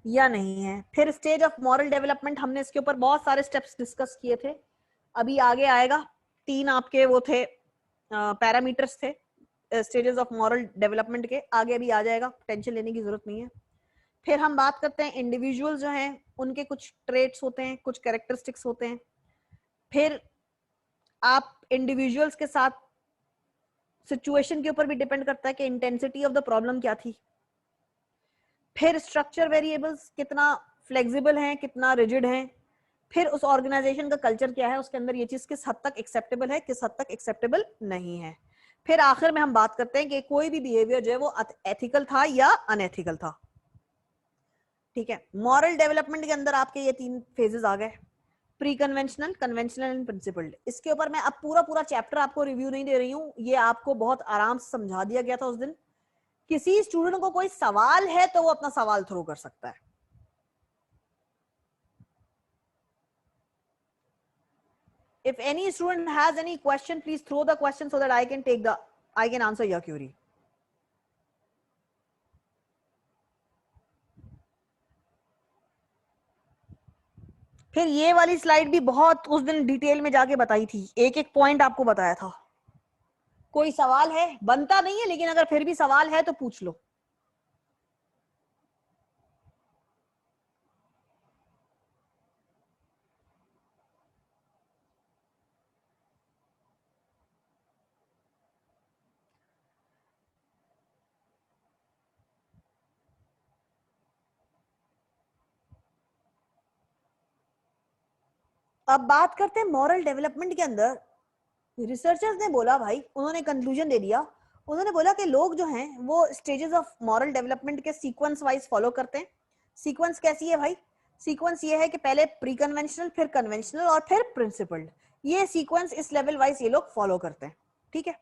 या नहीं है। फिर स्टेज ऑफ मॉरल डेवलपमेंट, हमने इसके ऊपर बहुत सारे स्टेप्स डिस्कस किए थे, अभी आगे आएगा। 3 आपके वो थे पैरामीटर्स थे स्टेजेस ऑफ मॉरल डेवलपमेंट के, आगे अभी आ जाएगा, टेंशन लेने की जरूरत नहीं है। फिर हम बात करते हैं इंडिविजुअल जो हैं उनके कुछ ट्रेट्स होते हैं, कुछ कैरेक्टरिस्टिक्स होते हैं। फिर आप इंडिविजुअल्स के साथ सिचुएशन के ऊपर भी डिपेंड करता है कि इंटेंसिटी ऑफ द प्रॉब्लम क्या थी। फिर स्ट्रक्चर वेरिएबल्स कितना फ्लेक्सिबल है, कितना रिजिड है। फिर उस ऑर्गेनाइजेशन का कल्चर क्या है, उसके अंदर ये चीज किस हद तक एक्सेप्टेबल है, किस हद तक एक्सेप्टेबल नहीं है। फिर आखिर में हम बात करते हैं कि कोई भी बिहेवियर जो है वो एथिकल था या अनएथिकल था, ठीक है। मॉरल डेवलपमेंट के अंदर आपके ये 3 फेजेस आ गए, pre conventional, conventional and principled. इसके ऊपर मैं अब पूरा चैप्टर आपको रिव्यू नहीं दे रही हूँ, ये आपको बहुत आराम से समझा दिया गया था उस दिन। किसी स्टूडेंट को कोई सवाल है तो वो अपना सवाल थ्रो कर सकता है। If any student has any question, please throw the question so that I can answer your query. फिर ये वाली स्लाइड भी बहुत उस दिन डिटेल में जाके बताई थी, एक एक पॉइंट आपको बताया था। कोई सवाल है? बनता नहीं है, लेकिन अगर फिर भी सवाल है तो पूछ लो। अब बात करते हैं मॉरल डेवलपमेंट के अंदर। रिसर्चर्स ने बोला भाई, उन्होंने कंक्लूजन दे दिया। उन्होंने बोला कि लोग जो हैं वो स्टेजेस ऑफ मॉरल डेवलपमेंट के सीक्वेंस वाइज फॉलो करते हैं। सीक्वेंस कैसी है भाई? सीक्वेंस ये है कि पहले प्री कन्वेंशनल, फिर कन्वेंशनल और फिर प्रिंसिपल्ड। ये सीक्वेंस इस लेवल वाइज ये लोग फॉलो करते हैं, ठीक है।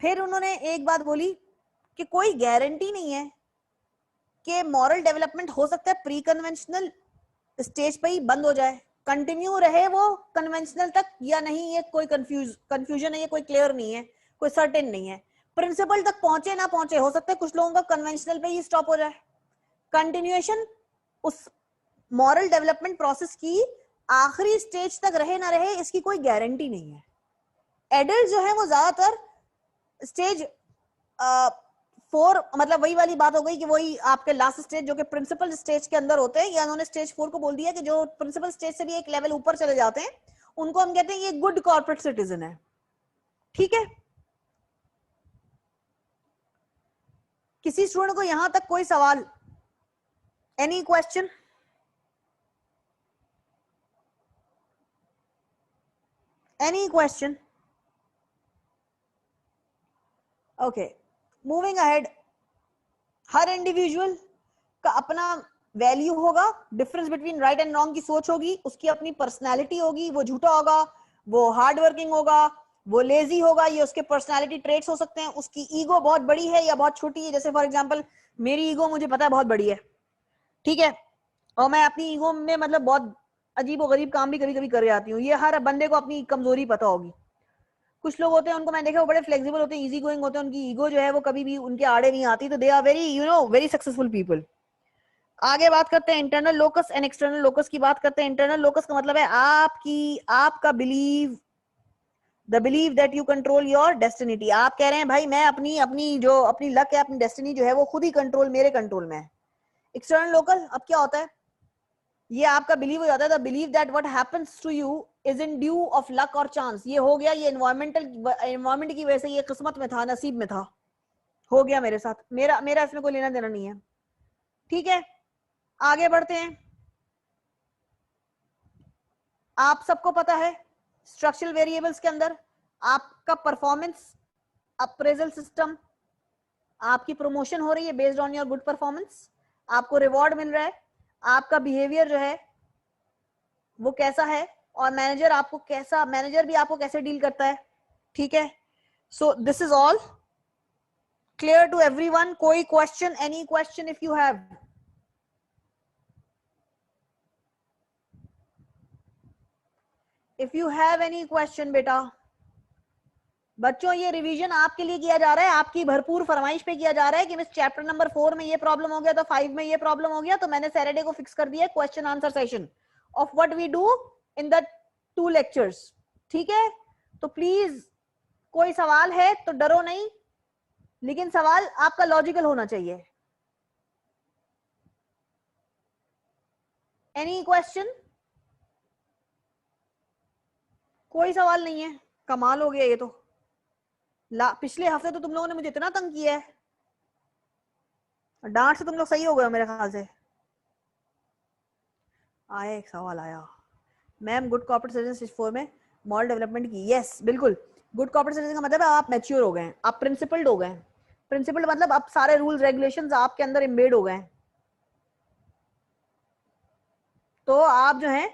फिर उन्होंने एक बात बोली कि कोई गारंटी नहीं है कि मॉरल डेवलपमेंट हो सकता है प्री कन्वेंशनल स्टेज पे ही बंद हो जाए, कंटिन्यू रहे वो कन्वेंशनल तक या नहीं, ये कोई कंफ्यूजन है, ये कोई क्लियर नहीं है, कोई सर्टेन नहीं है। प्रिंसिपल तक पहुंचे ना पहुंचे, हो सकता है कुछ लोगों का कन्वेंशनल पे ही स्टॉप हो जाए। कंटिन्यूएशन उस मॉरल डेवलपमेंट प्रोसेस की आखिरी स्टेज तक रहे ना रहे, इसकी कोई गारंटी नहीं है। एडल्ट जो है वो ज्यादातर स्टेज 4, मतलब वही वाली बात हो गई कि वही आपके लास्ट स्टेज जो कि प्रिंसिपल स्टेज के अंदर होते हैं, या उन्होंने स्टेज 4 को बोल दिया कि जो प्रिंसिपल स्टेज से भी एक लेवल ऊपर चले जाते हैं, उनको हम कहते हैं ये गुड कॉर्पोरेट सिटीजन है, ठीक है। किसी स्टूडेंट को यहां तक कोई सवाल? Any question? Any question? Okay, moving ahead. हर इंडिविजुअल का अपना वैल्यू होगा, difference between right and wrong की सोच होगी, उसकी अपनी पर्सनालिटी होगी, वो झूठा होगा, वो हार्ड वर्किंग होगा, वो लेजी होगा, ये उसके पर्सनालिटी ट्रेट्स हो सकते हैं। उसकी ईगो बहुत बड़ी है या बहुत छोटी है, जैसे फॉर एग्जांपल मेरी ईगो मुझे पता है बहुत बड़ी है, ठीक है, और मैं अपनी ईगो में मतलब बहुत अजीब और गरीब काम भी कभी कभी कर जाती हूँ। ये हर बंदे को अपनी कमजोरी पता होगी। कुछ लोग होते हैं उनको मैं देखा वो बड़े फ्लेक्सिबल होते हैं, इजी गोइंग होते हैं, उनकी ईगो जो है वो कभी भी उनके आड़े नहीं आती, तो they are very very successful people. आगे बात करते हैं internal locus and external locus की बात करते हैं। इंटरनल लोकस का मतलब है आपका believe, the believe that you control your destiny. आप कह रहे हैं भाई मैं अपनी अपनी जो अपनी लक है, अपनी डेस्टिनी जो है वो खुद ही कंट्रोल, मेरे कंट्रोल में है। एक्सटर्नल लोकल अब क्या होता है? ये आपका बिलीव हो जाता है, the believe that what happens to you is in due of luck और चांस। ये हो गया, ये एनवायरमेंट की वजह से, ये किस्मत में था, नसीब में था, हो गया मेरे साथ, मेरा मेरा इसमें कोई लेना देना नहीं है, ठीक है। आगे बढ़ते हैं। आप सबको पता है स्ट्रक्चरल वेरिएबल्स के अंदर आपका परफॉर्मेंस अप्रेजल सिस्टम, आपकी प्रमोशन हो रही है based on your good performance, आपको रिवॉर्ड मिल रहा है, आपका बिहेवियर जो है वो कैसा है, और मैनेजर भी आपको कैसे डील करता है, ठीक है। So this is all clear to everyone? कोई question? Any question if you have? If you have any question बेटा। बच्चों ये रिवीजन आपके लिए किया जा रहा है, आपकी भरपूर फरमाइश पे किया जा रहा है कि मिस चैप्टर नंबर 4 में ये प्रॉब्लम हो गया, तो 5 में ये प्रॉब्लम हो गया, तो मैंने सैटरडे को फिक्स कर दिया question answer session of what we do in the 2 lectures, ठीक है। तो प्लीज कोई सवाल है तो डरो नहीं, लेकिन सवाल आपका लॉजिकल होना चाहिए। Any question? कोई सवाल नहीं है? कमाल हो गया ये तो। पिछले हफ्ते तो तुम लोगों ने मुझे इतना तंग किया है, डांट से तुम लोग सही हो गए मेरे ख्याल से। आया एक सवाल आया, ma'am good corporate citizen stage 4 में मॉरल डेवलपमेंट की। यस बिल्कुल, गुड कॉर्पोरेट सिटीजन का मतलब है आप मैच्योर हो गए, आप प्रिंसिपल्ड हो गए। प्रिंसिपल्ड मतलब अब सारे रूल्स रेगुलेशंस आपके अंदर एम्बेड हो गए, तो आप जो हैं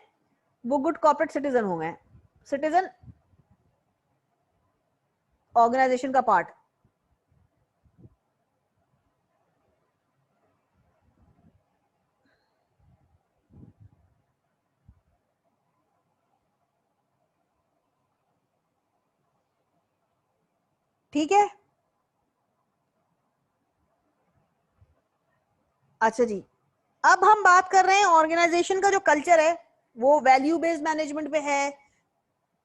वो गुड कॉर्पोरेट सिटीजन हो गए। सिटीजन ऑर्गेनाइजेशन का पार्ट, ठीक है। अच्छा जी, अब हम बात कर रहे हैं ऑर्गेनाइजेशन का जो कल्चर है वो वैल्यू बेस्ड मैनेजमेंट पे है,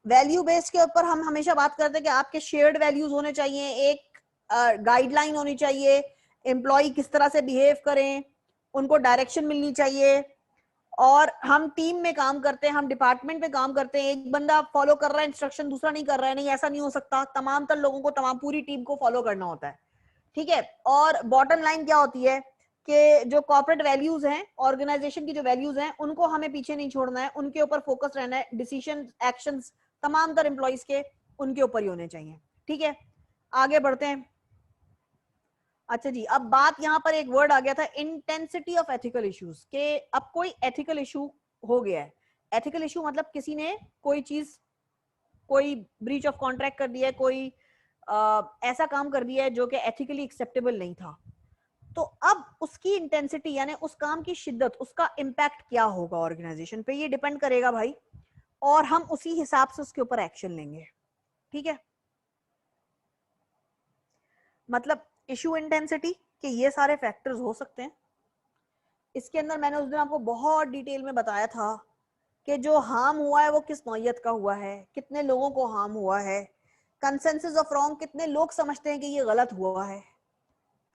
वैल्यू बेस्ड के ऊपर हम हमेशा बात करते हैं कि आपके शेयर्ड वैल्यूज होने चाहिए, एक गाइडलाइन होनी चाहिए, एम्प्लॉय किस तरह से बिहेव करें, उनको डायरेक्शन मिलनी चाहिए। और हम टीम में काम करते हैं, हम डिपार्टमेंट में काम करते हैं, एक बंदा फॉलो कर रहा है इंस्ट्रक्शन, दूसरा नहीं कर रहा है, नहीं ऐसा नहीं हो सकता। तमाम तर लोगों को, तमाम पूरी टीम को फॉलो करना होता है, ठीक है। और बॉटम लाइन क्या होती है कि जो कॉर्पोरेट वैल्यूज हैं, ऑर्गेनाइजेशन की जो वैल्यूज हैं, उनको हमें पीछे नहीं छोड़ना है, उनके ऊपर फोकस रहना है। डिसीजन, एक्शंस तमाम तर एम्प्लॉइज के उनके ऊपर ही होने चाहिए, ठीक है। आगे बढ़ते हैं। अच्छा जी, अब बात यहां पर एक वर्ड आ गया था, इंटेंसिटी ऑफ एथिकल इश्यूज, के अब कोई एथिकल इशू हो गया है। एथिकल इशू मतलब किसी ने कोई चीज, कोई ब्रीच ऑफ कॉन्ट्रैक्ट कर दिया है, कोई ऐसा काम कर दिया है जो कि एथिकली एक्सेप्टेबल नहीं था। तो अब उसकी इंटेंसिटी यानी उस काम की शिद्दत, उसका इम्पैक्ट क्या होगा ऑर्गेनाइजेशन पे, ये डिपेंड करेगा भाई, और हम उसी हिसाब से उसके ऊपर एक्शन लेंगे, ठीक है। मतलब इशू इंटेंसिटी के ये सारे फैक्टर्स हो सकते हैं। इसके अंदर मैंने उस दिन आपको बहुत डिटेल में बताया था कि जो हार्म हुआ है वो किस नौयत का हुआ है, कितने लोगों को हार्म हुआ है, कंसेंसस ऑफ रॉन्ग, कितने लोग समझते हैं कि ये गलत हुआ है।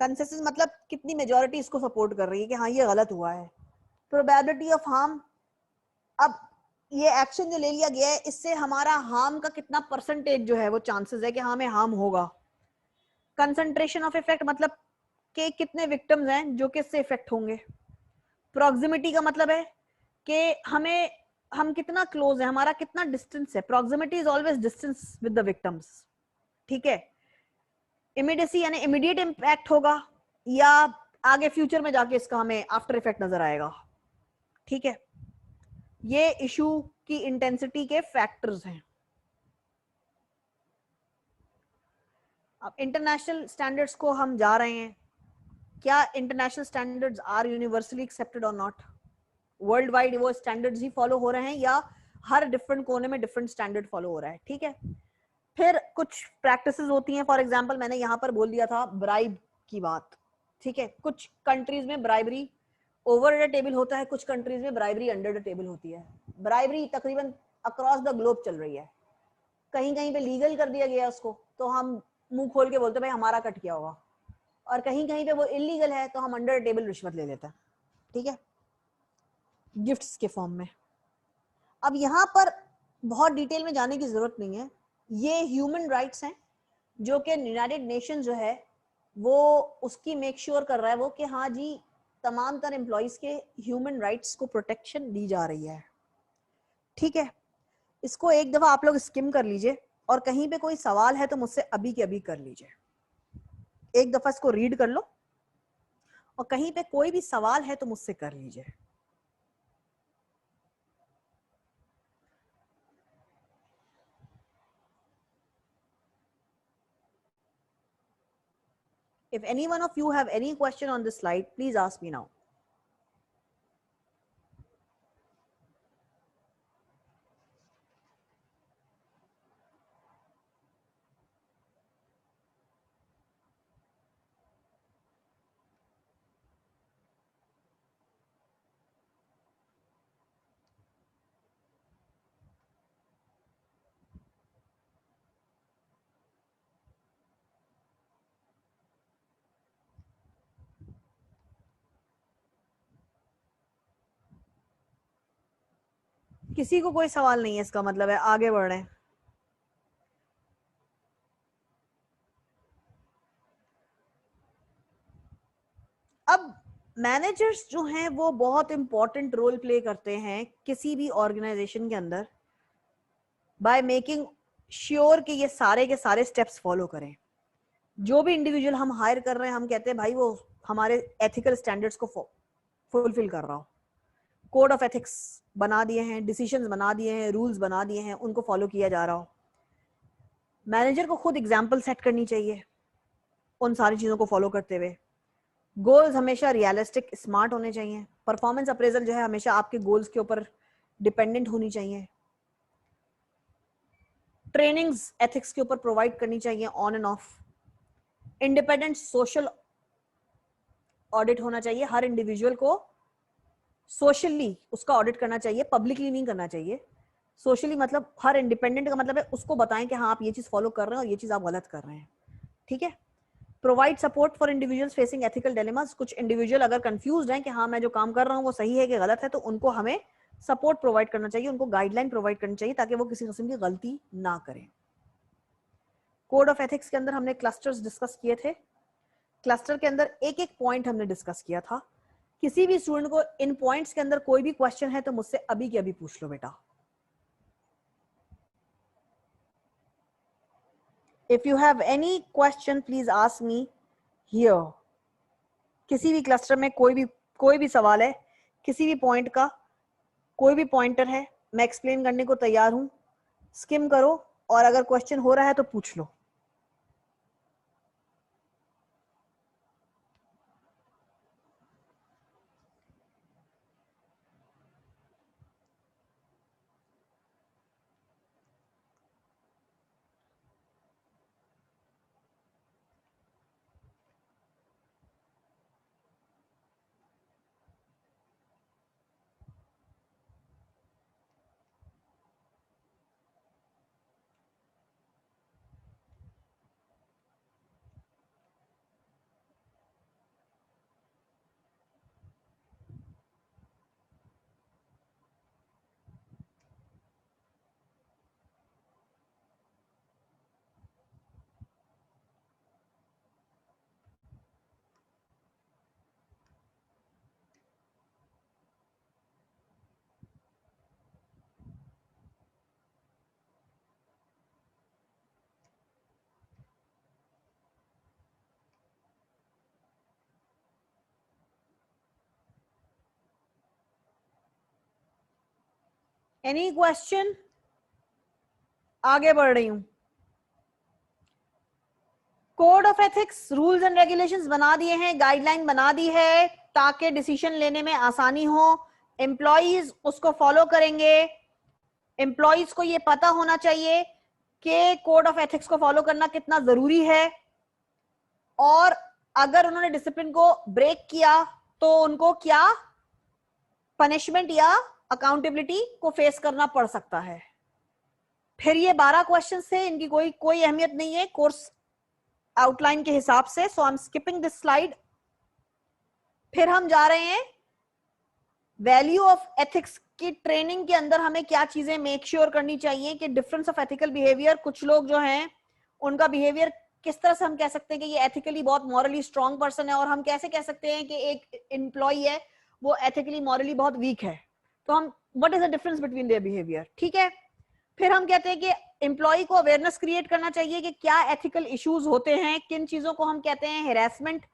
कंसेंसस मतलब कितनी मेजॉरिटी इसको सपोर्ट कर रही है कि हाँ ये गलत हुआ है। प्रोबेबिलिटी ऑफ हार्म, अब ये एक्शन जो ले लिया गया है इससे हमारा हार्म का कितना परसेंटेज जो है वो चांसेस है कि हमें हार्म होगा। कंसंट्रेशन ऑफ इफेक्ट मतलब कि कितने विक्टिम्स हैं जो कि इससे इफेक्ट होंगे। प्रॉक्सिमिटी का मतलब है कि हम कितना क्लोज है, हमारा कितना डिस्टेंस है। Proximity is always distance with the victims, ठीक है। इमीडिएसी यानी इमीडिएट इम्पैक्ट होगा, या आगे फ्यूचर में जाके इसका हमें आफ्टर इफेक्ट नजर आएगा, ठीक है। ये इशू की इंटेंसिटी के फैक्टर्स हैं। अब इंटरनेशनल स्टैंडर्ड्स को हम जा रहे हैं, क्या international standards are universally accepted और नॉट, वर्ल्ड वाइड वो स्टैंडर्ड्स ही फॉलो हो रहे हैं या हर डिफरेंट कोने में डिफरेंट स्टैंडर्ड फॉलो हो रहा है, ठीक है। फिर कुछ प्रैक्टिसेस होती हैं, फॉर एग्जांपल मैंने यहाँ पर बोल दिया था ब्राइब की बात, ठीक है। कुछ कंट्रीज में ब्राइबरी ओवर द टेबल होता है, कुछ कंट्रीज में ब्राइबरी अंडर द टेबल होती है। ब्राइबरी तकरीबन अक्रॉस द ग्लोब चल रही है, कहीं कहीं पे लीगल कर दिया गया उसको, तो हम मुंह खोल के बोलते भाई हमारा कट किया होगा, और कहीं कहीं पे वो इलीगल है तो हम अंडर द टेबल रिश्वत ले लेते हैं, ठीक है, गिफ्ट्स के फॉर्म में। अब यहाँ पर बहुत डिटेल में जाने की जरूरत नहीं है, ये ह्यूमन राइट्स हैं जो कि यूनाइटेड नेशन जो है वो उसकी मेक श्योर कर रहा है वो कि हाँ जी तमाम तर एम्प्लॉइज के ह्यूमन राइट्स को प्रोटेक्शन दी जा रही है, ठीक है। इसको एक दफा आप लोग स्किम कर लीजिए, और कहीं पे कोई सवाल है तो मुझसे अभी के अभी कर लीजिए। एक दफा इसको रीड कर लो, और कहीं पे कोई भी सवाल है तो मुझसे कर लीजिए। If any one of you have any question on this slide, please ask me now. किसी को कोई सवाल नहीं है, इसका मतलब है आगे बढ़ रहे हैं। अब मैनेजर्स जो हैं वो बहुत इंपॉर्टेंट रोल प्ले करते हैं किसी भी ऑर्गेनाइजेशन के अंदर, बाय मेकिंग श्योर कि ये सारे के सारे स्टेप्स फॉलो करें। जो भी इंडिविजुअल हम हायर कर रहे हैं हम कहते हैं भाई वो हमारे एथिकल स्टैंडर्ड्स को फुलफिल कर रहा हो। कोड ऑफ एथिक्स बना दिए हैं, डिसीजंस बना दिए हैं, रूल्स बना दिए हैं, उनको फॉलो किया जा रहा हो। मैनेजर को खुद एग्जाम्पल सेट करनी चाहिए उन सारी चीजों को फॉलो करते हुए। गोल्स हमेशा रियलिस्टिक स्मार्ट होने चाहिए। परफॉर्मेंस अप्रेजल जो है हमेशा आपके गोल्स के ऊपर डिपेंडेंट होनी चाहिए। ट्रेनिंग्स एथिक्स के ऊपर प्रोवाइड करनी चाहिए on end of. Independent social audit होना चाहिए, हर इंडिविजुअल को सोशली उसका ऑडिट करना चाहिए, पब्लिकली नहीं करना चाहिए। सोशली मतलब हर इंडिपेंडेंट का मतलब है उसको बताएं कि हाँ आप ये चीज फॉलो कर रहे हैं और ये चीज आप गलत कर रहे हैं, ठीक है। Provide support for individuals facing ethical dilemmas, कुछ इंडिविजुअल अगर कंफ्यूज्ड हैं कि हाँ मैं जो काम कर रहा हूँ वो सही है कि गलत है, तो उनको हमें सपोर्ट प्रोवाइड करना चाहिए, उनको गाइडलाइन प्रोवाइड करनी चाहिए ताकि वो किसी किस्म की गलती ना करें। कोड ऑफ एथिक्स के अंदर हमने क्लस्टर्स डिस्कस किए थे, क्लस्टर के अंदर एक एक पॉइंट हमने डिस्कस किया था। किसी भी स्टूडेंट को इन पॉइंट्स के अंदर कोई भी क्वेश्चन है तो मुझसे अभी के अभी पूछ लो बेटा। If you have any question, please ask me here. किसी भी क्लस्टर में कोई भी सवाल है, किसी भी पॉइंट का कोई भी पॉइंटर है, मैं एक्सप्लेन करने को तैयार हूं। स्किम करो और अगर क्वेश्चन हो रहा है तो पूछ लो। Any question? आगे बढ़ रही हूं। Code of ethics rules and regulations बना दिए हैं, गाइडलाइन बना दी है ताकि डिसीजन लेने में आसानी हो। एम्प्लॉइज उसको फॉलो करेंगे। एम्प्लॉइज को ये पता होना चाहिए कि कोड ऑफ एथिक्स को फॉलो करना कितना जरूरी है, और अगर उन्होंने डिसिप्लिन को ब्रेक किया तो उनको क्या पनिशमेंट या अकाउंटेबिलिटी को फेस करना पड़ सकता है। फिर ये 12 क्वेश्चन थे, इनकी कोई अहमियत नहीं है कोर्स आउटलाइन के हिसाब से, so I am skipping this slide. फिर हम जा रहे हैं वैल्यू ऑफ एथिक्स की ट्रेनिंग के अंदर हमें क्या चीजें मेक श्योर करनी चाहिए कि डिफरेंस ऑफ एथिकल बिहेवियर, कुछ लोग जो हैं उनका बिहेवियर किस तरह से हम कह सकते हैं कि ये एथिकली बहुत मॉरली स्ट्रांग पर्सन है, और हम कैसे कह सकते हैं कि एक एम्प्लॉय है वो एथिकली मॉरली बहुत वीक है। तो हम what is the difference between their behaviour, ठीक है। फिर हम कहते हैं कि एम्प्लॉय को अवेयरनेस क्रिएट करना चाहिए कि क्या एथिकल इश्यूज होते हैं, किन चीजों को हम कहते हैं हैरेसमेंट,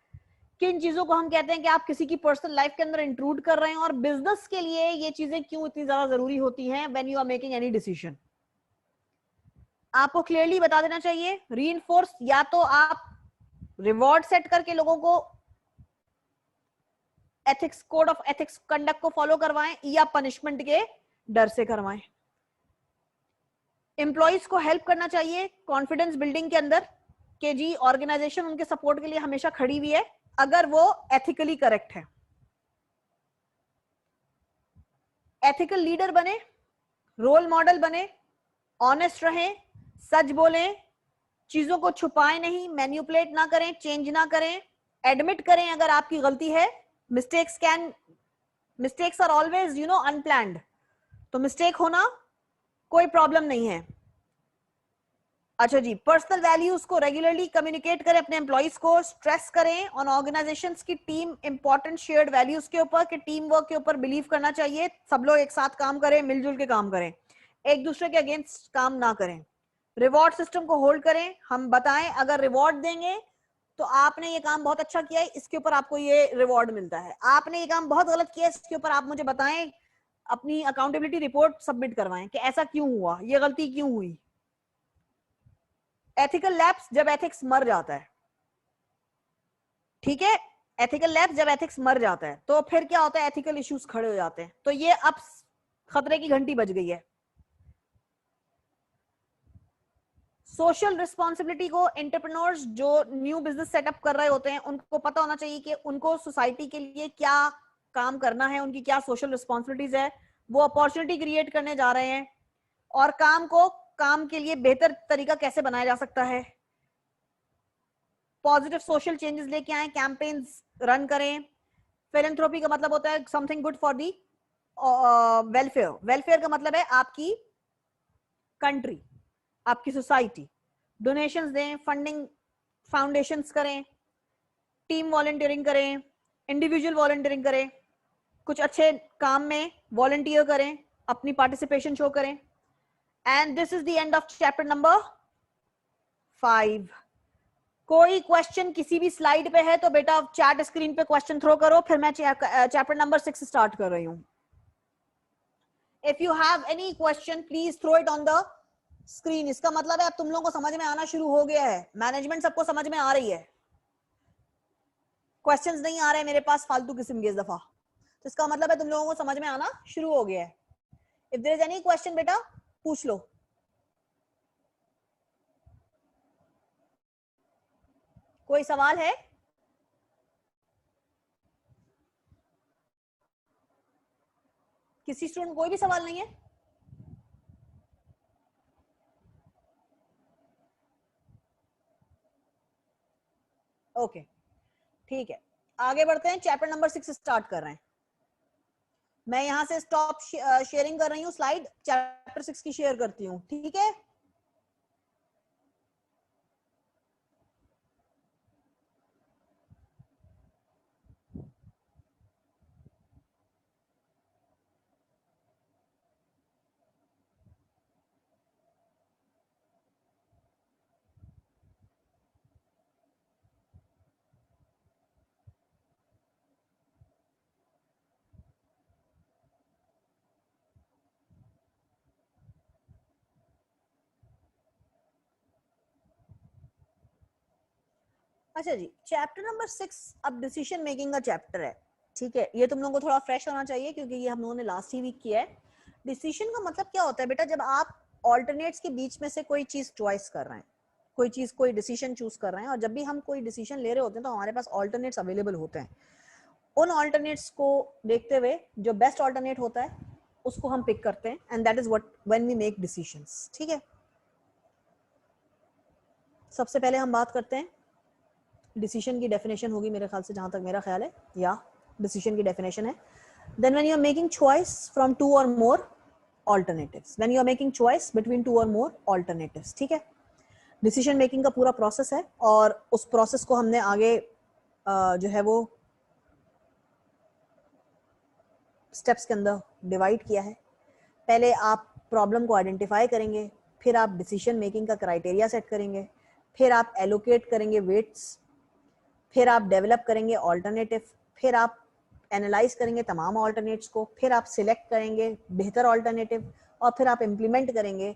किन चीजों को हम कहते हैं कि आप किसी की पर्सनल लाइफ के अंदर इंट्रूड कर रहे हैं, और बिजनेस के लिए ये चीजें क्यों इतनी ज्यादा जरूरी होती हैं when you are making any decision. आपको क्लियरली बता देना चाहिए। रीइंफोर्स, या तो आप रिवॉर्ड सेट करके लोगों को ethics, code of ethics conduct को फॉलो करवाएं, या पनिशमेंट के डर से करवाएं। एम्प्लॉइज को हेल्प करना चाहिए कॉन्फिडेंस बिल्डिंग के अंदर कि जी ऑर्गेनाइजेशन उनके सपोर्ट के लिए हमेशा खड़ी हुई है अगर वो एथिकली करेक्ट है। एथिकल लीडर बने, रोल मॉडल बने, ऑनेस्ट रहें, सच बोलें, चीजों को छुपाएं नहीं, मैन्युपुलेट ना करें, चेंज ना करें, एडमिट करें अगर आपकी गलती है। मिस्टेक्स आर ऑलवेज अनप्लैंड, तो मिस्टेक होना कोई प्रॉब्लम नहीं है। अच्छा जी, पर्सनल वैल्यूज को रेगुलरली कम्युनिकेट करें अपने एम्प्लॉइज को, स्ट्रेस करें ऑन ऑर्गेनाइजेशंस की टीम इंपॉर्टेंट शेयर्ड वैल्यूज के ऊपर, कि टीम वर्क के ऊपर बिलीव करना चाहिए, सब लोग एक साथ काम करें, मिलजुल के काम करें, एक दूसरे के अगेंस्ट काम ना करें। रिवॉर्ड सिस्टम को होल्ड करें, हम बताएं अगर रिवॉर्ड देंगे तो आपने ये काम बहुत अच्छा किया है, इसके ऊपर आपको ये रिवॉर्ड मिलता है, आपने ये काम बहुत गलत किया है, इसके ऊपर आप मुझे बताएं, अपनी अकाउंटेबिलिटी रिपोर्ट सबमिट करवाएं कि ऐसा क्यों हुआ, ये गलती क्यों हुई। एथिकल लैप्स, जब एथिक्स मर जाता है, ठीक है, एथिकल लैप्स जब एथिक्स मर जाता है तो फिर क्या होता है, एथिकल इश्यूज खड़े हो जाते हैं, तो ये अब खतरे की घंटी बज गई है। सोशल रिस्पॉन्सिबिलिटी को एंटरप्रेन्योर्स जो न्यू बिजनेस सेटअप कर रहे होते हैं उनको पता होना चाहिए कि उनको सोसाइटी के लिए क्या काम करना है, उनकी क्या सोशल रिस्पॉन्सिबिलिटीज है, वो अपॉर्चुनिटी क्रिएट करने जा रहे हैं। और काम के लिए बेहतर तरीका कैसे बनाया जा सकता है, पॉजिटिव सोशल चेंजेस लेके आए, कैंपेन्स रन करें। फिलैंथ्रोपी का मतलब होता है something good for the welfare. Welfare का मतलब है आपकी कंट्री, आपकी सोसाइटी। डोनेशंस दें, फंडिंग फाउंडेशंस करें, टीम वॉलंटियरिंग करें, इंडिविजुअल वॉलंटियरिंग करें, कुछ अच्छे काम में वॉलंटियर करें, अपनी पार्टिसिपेशन शो करें। And this is the end of chapter number 5। कोई क्वेश्चन किसी भी स्लाइड पे है तो बेटा चैट स्क्रीन पे क्वेश्चन थ्रो करो, फिर मैं चैप्टर नंबर 6 स्टार्ट कर रही हूं। If you have any question please throw it on the screen. इसका मतलब है अब तुम लोगों को समझ में आना शुरू हो गया है, मैनेजमेंट सबको समझ में आ रही है, क्वेश्चंस नहीं आ रहे मेरे पास फालतू किस्म के इस दफा, तो इसका मतलब है तुम लोगों को समझ में आना शुरू हो गया है। If there is any question बेटा पूछ लो। कोई सवाल है? किसी स्टूडेंट कोई भी सवाल नहीं है? ओके ठीक है, आगे बढ़ते हैं, चैप्टर नंबर 6 स्टार्ट कर रहे हैं। मैं यहां से स्टॉप शेयरिंग कर रही हूँ, स्लाइड चैप्टर 6 की शेयर करती हूँ, ठीक है। अच्छा जी, चैप्टर नंबर 6 अब डिसीजन मेकिंग का चैप्टर है, ठीक है। ये तुम लोगों को थोड़ा फ्रेश होना चाहिए क्योंकि ये हम लोगों ने लास्ट ही वीक किया है। डिसीजन का मतलब क्या होता है बेटा, जब आप ऑल्टरनेट्स के बीच में से कोई चीज चॉइस कर रहे हैं, कोई डिसीजन चूज कर रहे हैं, और जब भी हम कोई डिसीजन ले रहे होते हैं तो हमारे पास ऑल्टरनेट्स अवेलेबल होते हैं। उन ऑल्टरनेट्स को देखते हुए जो बेस्ट ऑल्टरनेट होता है उसको हम पिक करते हैं, and that is what when we make decisions, ठीक है। सबसे पहले हम बात करते हैं डिसीजन की डेफिनेशन होगी मेरे ख्याल से, जहां तक मेरा ख्याल है, या डिसीजन की डेफिनेशन है, then when you are making choice from two और more alternatives, when you are making choice between two or more alternatives, ठीक है। डिसीजन मेकिंग का पूरा प्रोसेस है और उस प्रोसेस को हमने आगे जो है वो स्टेप्स के अंदर डिवाइड किया है। पहले आप प्रॉब्लम को आइडेंटिफाई करेंगे, फिर आप डिसीजन मेकिंग का क्राइटेरिया सेट करेंगे, फिर आप एलोकेट करेंगे वेट्स, फिर आप डेवलप करेंगे ऑल्टरनेटिव, फिर आप एनालाइज करेंगे तमाम ऑल्टरनेट्स को, फिर आप सिलेक्ट करेंगे बेहतर ऑल्टरनेटिव, और फिर आप इम्प्लीमेंट करेंगे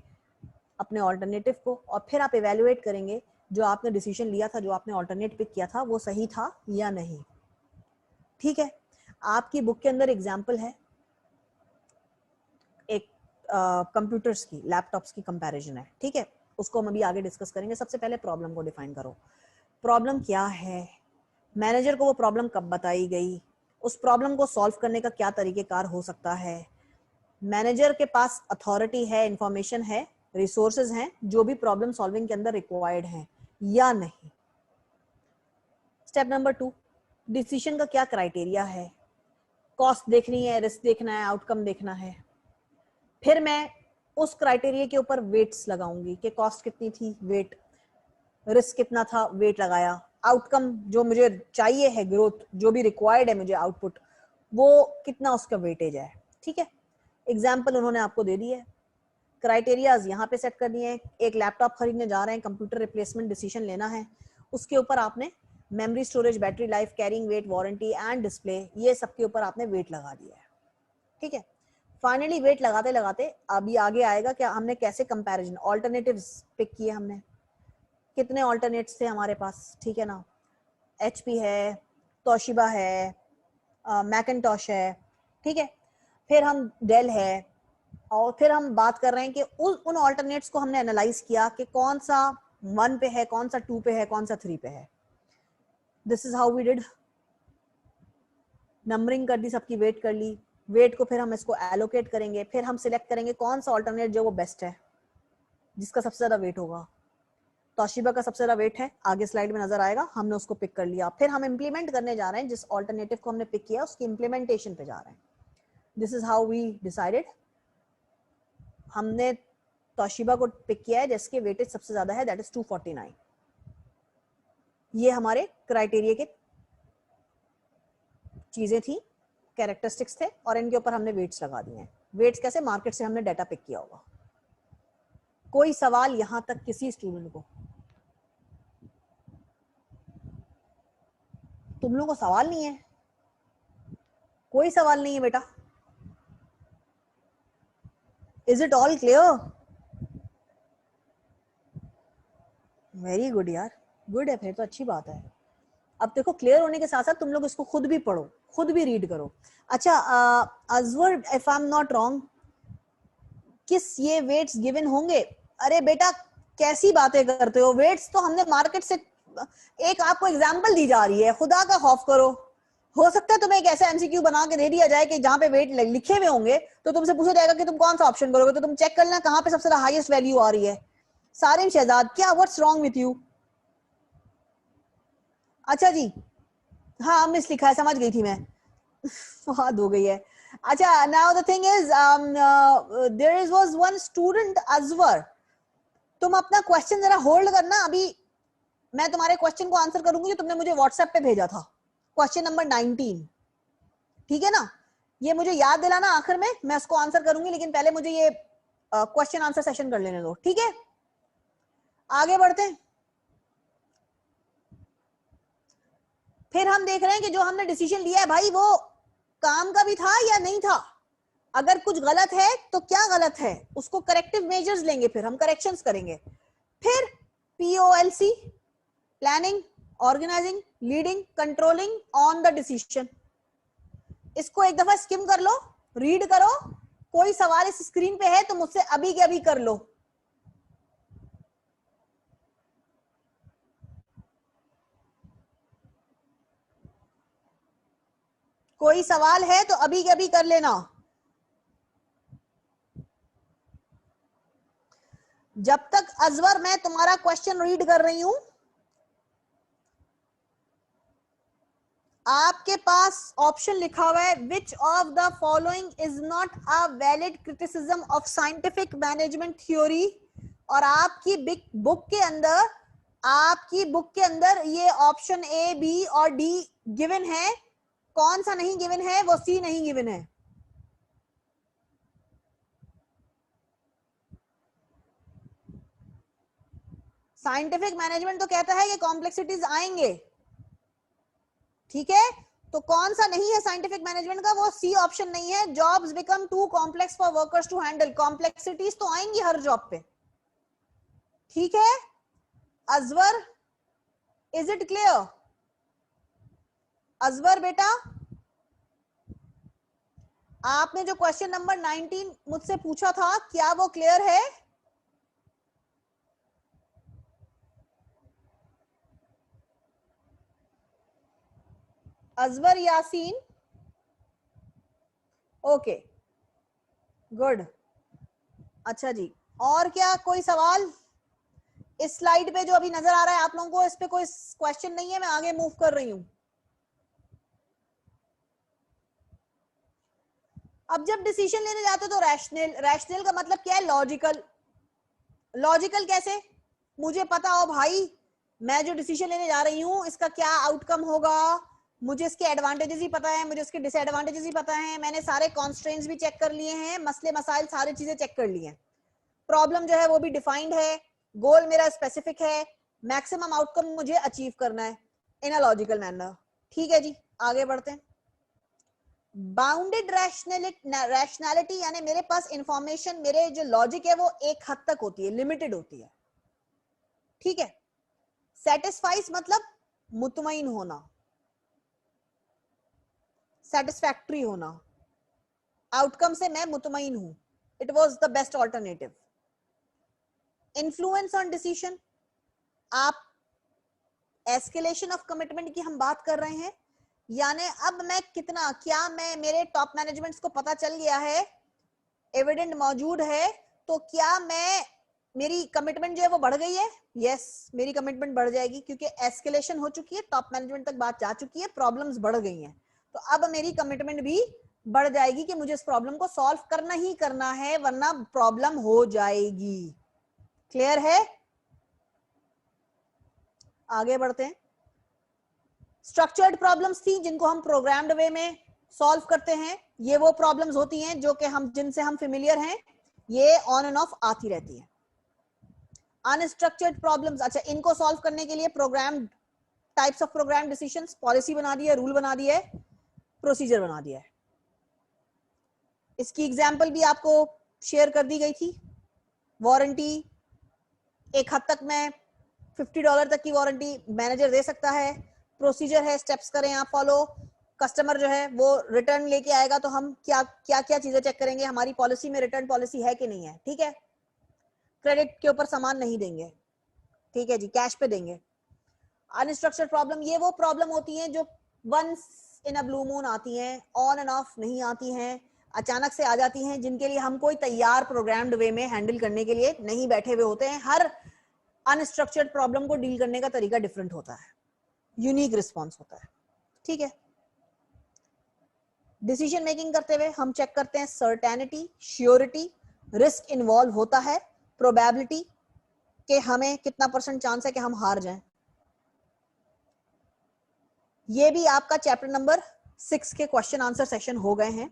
अपने ऑल्टरनेटिव को, और फिर आप इवेल्युएट करेंगे जो आपने डिसीजन लिया था, जो आपने ऑल्टरनेट पिक किया था वो सही था या नहीं, ठीक है। आपकी बुक के अंदर एग्जाम्पल है एक कंप्यूटर्स की, लैपटॉप्स की कंपैरिजन है, ठीक है। उसको हम अभी आगे डिस्कस करेंगे। सबसे पहले प्रॉब्लम को डिफाइन करो, प्रॉब्लम क्या है, मैनेजर को वो प्रॉब्लम कब बताई गई, उस प्रॉब्लम को सॉल्व करने का क्या तरीकेकार हो सकता है, मैनेजर के पास अथॉरिटी है, इंफॉर्मेशन है, रिसोर्सेज हैं जो भी प्रॉब्लम सॉल्विंग के अंदर रिक्वायर्ड हैं या नहीं। स्टेप नंबर 2, डिसीजन का क्या क्राइटेरिया है, कॉस्ट देखनी है, रिस्क देखना है, आउटकम देखना है। फिर मैं उस क्राइटेरिया के ऊपर वेट्स लगाऊंगी कि कॉस्ट कितनी थी, वेट, रिस्क कितना था, वेट लगाया, आउटकम जो मुझे चाहिए है, ग्रोथ जो भी रिक्वायर्ड है मुझे, आउटपुट, वो कितना उसका वेटेज है, ठीक है। एग्जाम्पल उन्होंने आपको दे दी है, क्राइटेरियाज यहाँ पे सेट कर दिए हैं। एक लैपटॉप खरीदने जा रहे हैं, कंप्यूटर रिप्लेसमेंट डिसीजन लेना है, उसके ऊपर आपने memory, storage, battery life, carrying weight, warranty and display, ये सब के ऊपर आपने वेट लगा दिया है, ठीक है। फाइनली वेट लगाते लगाते अभी आगे आएगा क्या, हमने कैसे कंपैरिजन, ऑल्टरनेटिव्स पिक किए हमने, कितने ऑल्टरनेट्स थे हमारे पास, ठीक है ना, HP है, तोशिबा है, मैकिनटॉश है, ठीक है, फिर हम डेल है, और फिर हम बात कर रहे हैं कि उन ऑल्टरनेट्स को हमने एनालाइज किया कि कौन सा 1 पे है, कौन सा 2 पे है, कौन सा 3 पे है। This is how we did, numbering कर दी, सबकी वेट कर ली, वेट को फिर हम इसको एलोकेट करेंगे, फिर हम सिलेक्ट करेंगे कौन सा ऑल्टरनेट जो वो बेस्ट है, जिसका सबसे ज्यादा वेट होगा। तोशिबा का सबसे ज्यादा वेट है, आगे स्लाइड में नजर आएगा, हमने उसको पिक कर लिया। फिर हम इंप्लीमेंट करने जा रहे हैं, जिस ऑल्टरनेटिव को हमने पिक किया उसकी इंप्लीमेंटेशन पे जा रहे हैं। This is how we decided. हमने तोशिबा को पिक किया है जिसके वेटेज सबसे ज्यादा है, दैट इज 249। ये हमारे क्राइटेरिया के चीजें थी, कैरेक्टरिस्टिक्स थे, और इनके ऊपर हमने वेट्स लगा दिए हैं। वेट्स कैसे? मार्केट से हमने डाटा पिक किया होगा। कोई सवाल यहां तक किसी स्टूडेंट को? तुम लोगों को सवाल नहीं है? कोई सवाल नहीं है बेटा? Is it all clear? Very good यार, गुड है, फिर तो अच्छी बात है। अब देखो, क्लियर होने के साथ साथ तुम लोग इसको खुद भी पढ़ो, खुद भी रीड करो। अच्छा, Azwar, if I am not wrong, किस ये वेट्स गिवन होंगे? अरे बेटा कैसी बातें करते हो, वेट्स तो हमने मार्केट से, एक आपको एग्जांपल दी जा रही है, खुदा का खौफ करो। हो सकता है तुम्हें एक ऐसा एमसीक्यू बना के दे दिया जाए कि जहां पे वेट लिखे हुए होंगे तो तुमसे पूछा जाएगा कि तुम कौन सा ऑप्शन करोगे, तो तुम चेक करना कहां पे सबसे हाईएस्ट वैल्यू आ रही है। सारिम शहजाद, क्या व्हाट्स रॉन्ग विथ यू? अच्छा जी, हाँ मिस लिखा है, समझ गई थी मैं। बात हो गई है। अच्छा, now the thing is, there is was one student Azwar. तुम अपना क्वेश्चन जरा होल्ड करना, अभी मैं तुम्हारे क्वेश्चन को आंसर करूंगी जो तुमने मुझे व्हाट्सएप पे भेजा था, क्वेश्चन नंबर 19, ठीक है ना? ये मुझे याद दिलाना, आखिर में मैं उसको आंसर करूंगी, लेकिन पहले मुझे ये क्वेश्चन आंसर सेशन कर लेने दो, ठीक है? आगे बढ़ते हैं। फिर हम देख रहे हैं कि जो हमने डिसीजन लिया है भाई, वो काम का भी था या नहीं था। अगर कुछ गलत है तो क्या गलत है, उसको करेक्टिव मेजर्स लेंगे, फिर हम करेक्शंस करेंगे। फिर POLC, planning, organizing, leading, controlling on the decision. इसको एक दफा स्किम कर लो, रीड करो। कोई सवाल इस स्क्रीन पे है तो मुझसे अभी के अभी कर लो। कोई सवाल है तो अभी के अभी कर लेना। जब तक अजवर मैं तुम्हारा क्वेश्चन रीड कर रही हूं, आपके पास ऑप्शन लिखा हुआ है, which of the following is not a valid criticism of scientific management theory. और आपकी बुक के अंदर ये ऑप्शन A, B और D गिवन है। कौन सा नहीं गिवन है? वो C नहीं गिवन है। साइंटिफिक मैनेजमेंट तो कहता है कि कॉम्प्लेक्सिटीज आएंगे, ठीक है? तो कौन सा नहीं है साइंटिफिक मैनेजमेंट का? वो C ऑप्शन नहीं है। Jobs become too complex for workers to handle. Complexities तो आएंगी हर जॉब पे, ठीक है? Azwar, is it clear? Azwar बेटा, आपने जो क्वेश्चन नंबर 19 मुझसे पूछा था, क्या वो क्लियर है? अजवर यासीन, ओके गुड। अच्छा जी, और क्या कोई सवाल? इस स्लाइड पे जो अभी नजर आ रहा है आप लोगों को, इस पे कोई क्वेश्चन नहीं है? मैं आगे मूव कर रही हूं। अब जब डिसीजन लेने जाते हो तो रैशनल का मतलब क्या है? लॉजिकल। लॉजिकल कैसे? मुझे पता हो भाई, मैं जो डिसीजन लेने जा रही हूं इसका क्या आउटकम होगा, मुझे इसके एडवांटेजेस ही पता है, मुझे इसके डिसएडवांटेजेस ही पता है, मैंने सारे कॉन्स्ट्रेंट्स भी चेक कर लिए हैं, मसले मसाइल सारी चीजें चेक कर ली हैं, प्रॉब्लम जो है वो भी डिफाइंड है, गोल मेरा स्पेसिफिक है, मैक्सिमम आउटकम मुझे अचीव करना है इन अ लॉजिकल मैनर। ठीक है जी, आगे बढ़ते हैं। बाउंडेड रैशनैलिटी यानी मेरे पास इंफॉर्मेशन, मेरे जो लॉजिक है वो एक हद तक होती है, लिमिटेड होती है, ठीक है? सेटिस्फाइज मतलब मुतमईन होना, सेटिस्फैक्टरी होना, आउटकम से मैं मुतमईन हूं, it was the best alternative. Influence on decision, आप एस्केलेशन ऑफ कमिटमेंट की हम बात कर रहे हैं, यानी अब मैं कितना, क्या मैं, मेरे टॉप मैनेजमेंट्स को पता चल गया है, एविडेंट मौजूद है, तो क्या मैं, मेरी कमिटमेंट जो है वो बढ़ गई है? यस, मेरी कमिटमेंट बढ़ जाएगी क्योंकि एस्केलेशन हो चुकी है, टॉप मैनेजमेंट तक बात जा चुकी है, प्रॉब्लम्स बढ़ गई हैं, तो अब मेरी कमिटमेंट भी बढ़ जाएगी कि मुझे इस प्रॉब्लम को सॉल्व करना ही करना है वरना प्रॉब्लम हो जाएगी। क्लियर है? आगे बढ़ते हैं। स्ट्रक्चर्ड प्रॉब्लम्स थी जिनको हम प्रोग्राम्ड वे में सॉल्व करते हैं। ये वो प्रॉब्लम्स होती हैं जो कि हम, जिनसे हम फेमिलियर हैं, ये ऑन एंड ऑफ आती रहती है। अनस्ट्रक्चर्ड प्रॉब्लम्स, अच्छा, इनको सॉल्व करने के लिए program, types of program decisions, policy बना दी है, रूल बना दिया है, प्रोसीजर बना दिया है। इसकी एग्जांपल भी आपको शेयर कर दी गई थी। वारंटी, एक हद तक मैं $50 तक की वारंटी मैनेजर दे सकता है। प्रोसीजर है, स्टेप्स करें आप फॉलो। कस्टमर जो है वो रिटर्न लेके आएगा तो हम क्या क्या क्या चीजें चेक करेंगे, हमारी पॉलिसी में रिटर्न पॉलिसी है कि नहीं है, ठीक है। क्रेडिट के ऊपर सामान नहीं देंगे, ठीक है जी, कैश पे देंगे। अनस्ट्रक्चर्ड प्रॉब्लम, ये वो प्रॉब्लम होती हैं जो once in a blue moon आती हैं, ऑन एंड ऑफ नहीं आती हैं, अचानक से आ जाती हैं, जिनके लिए हम कोई तैयार प्रोग्राम्ड वे में हैंडल करने के लिए नहीं बैठे हुए होते हैं। हर अनस्ट्रक्चर्ड प्रॉब्लम को डील करने का तरीका डिफरेंट होता है, यूनिक रिस्पॉन्स होता है, ठीक है। डिसीजन मेकिंग करते हुए हम चेक करते हैं सर्टेनिटी, श्योरिटी, रिस्क इन्वॉल्व होता है, प्रोबेबिलिटी कि हमें कितना % चांस है कि हम हार जाएं। ये भी आपका चैप्टर नंबर 6 के क्वेश्चन आंसर सेशन हो गए हैं।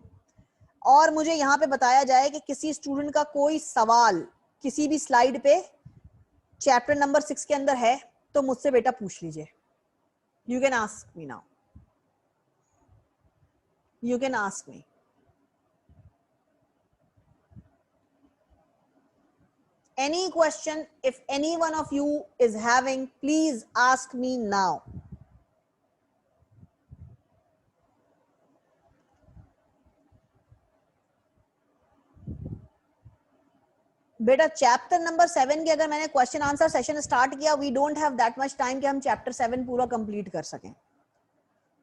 और मुझे यहां पे बताया जाए कि किसी स्टूडेंट का कोई सवाल किसी भी स्लाइड पे चैप्टर नंबर 6 के अंदर है तो मुझसे बेटा पूछ लीजिए। You can ask me now, you can ask me. Any question, if any one of you is having, please ask me now. बेटा चैप्टर नंबर 7 के अगर मैंने क्वेश्चन आंसर सेशन स्टार्ट किया, we don't have that much time कि हम chapter 7 पूरा complete कर सकें,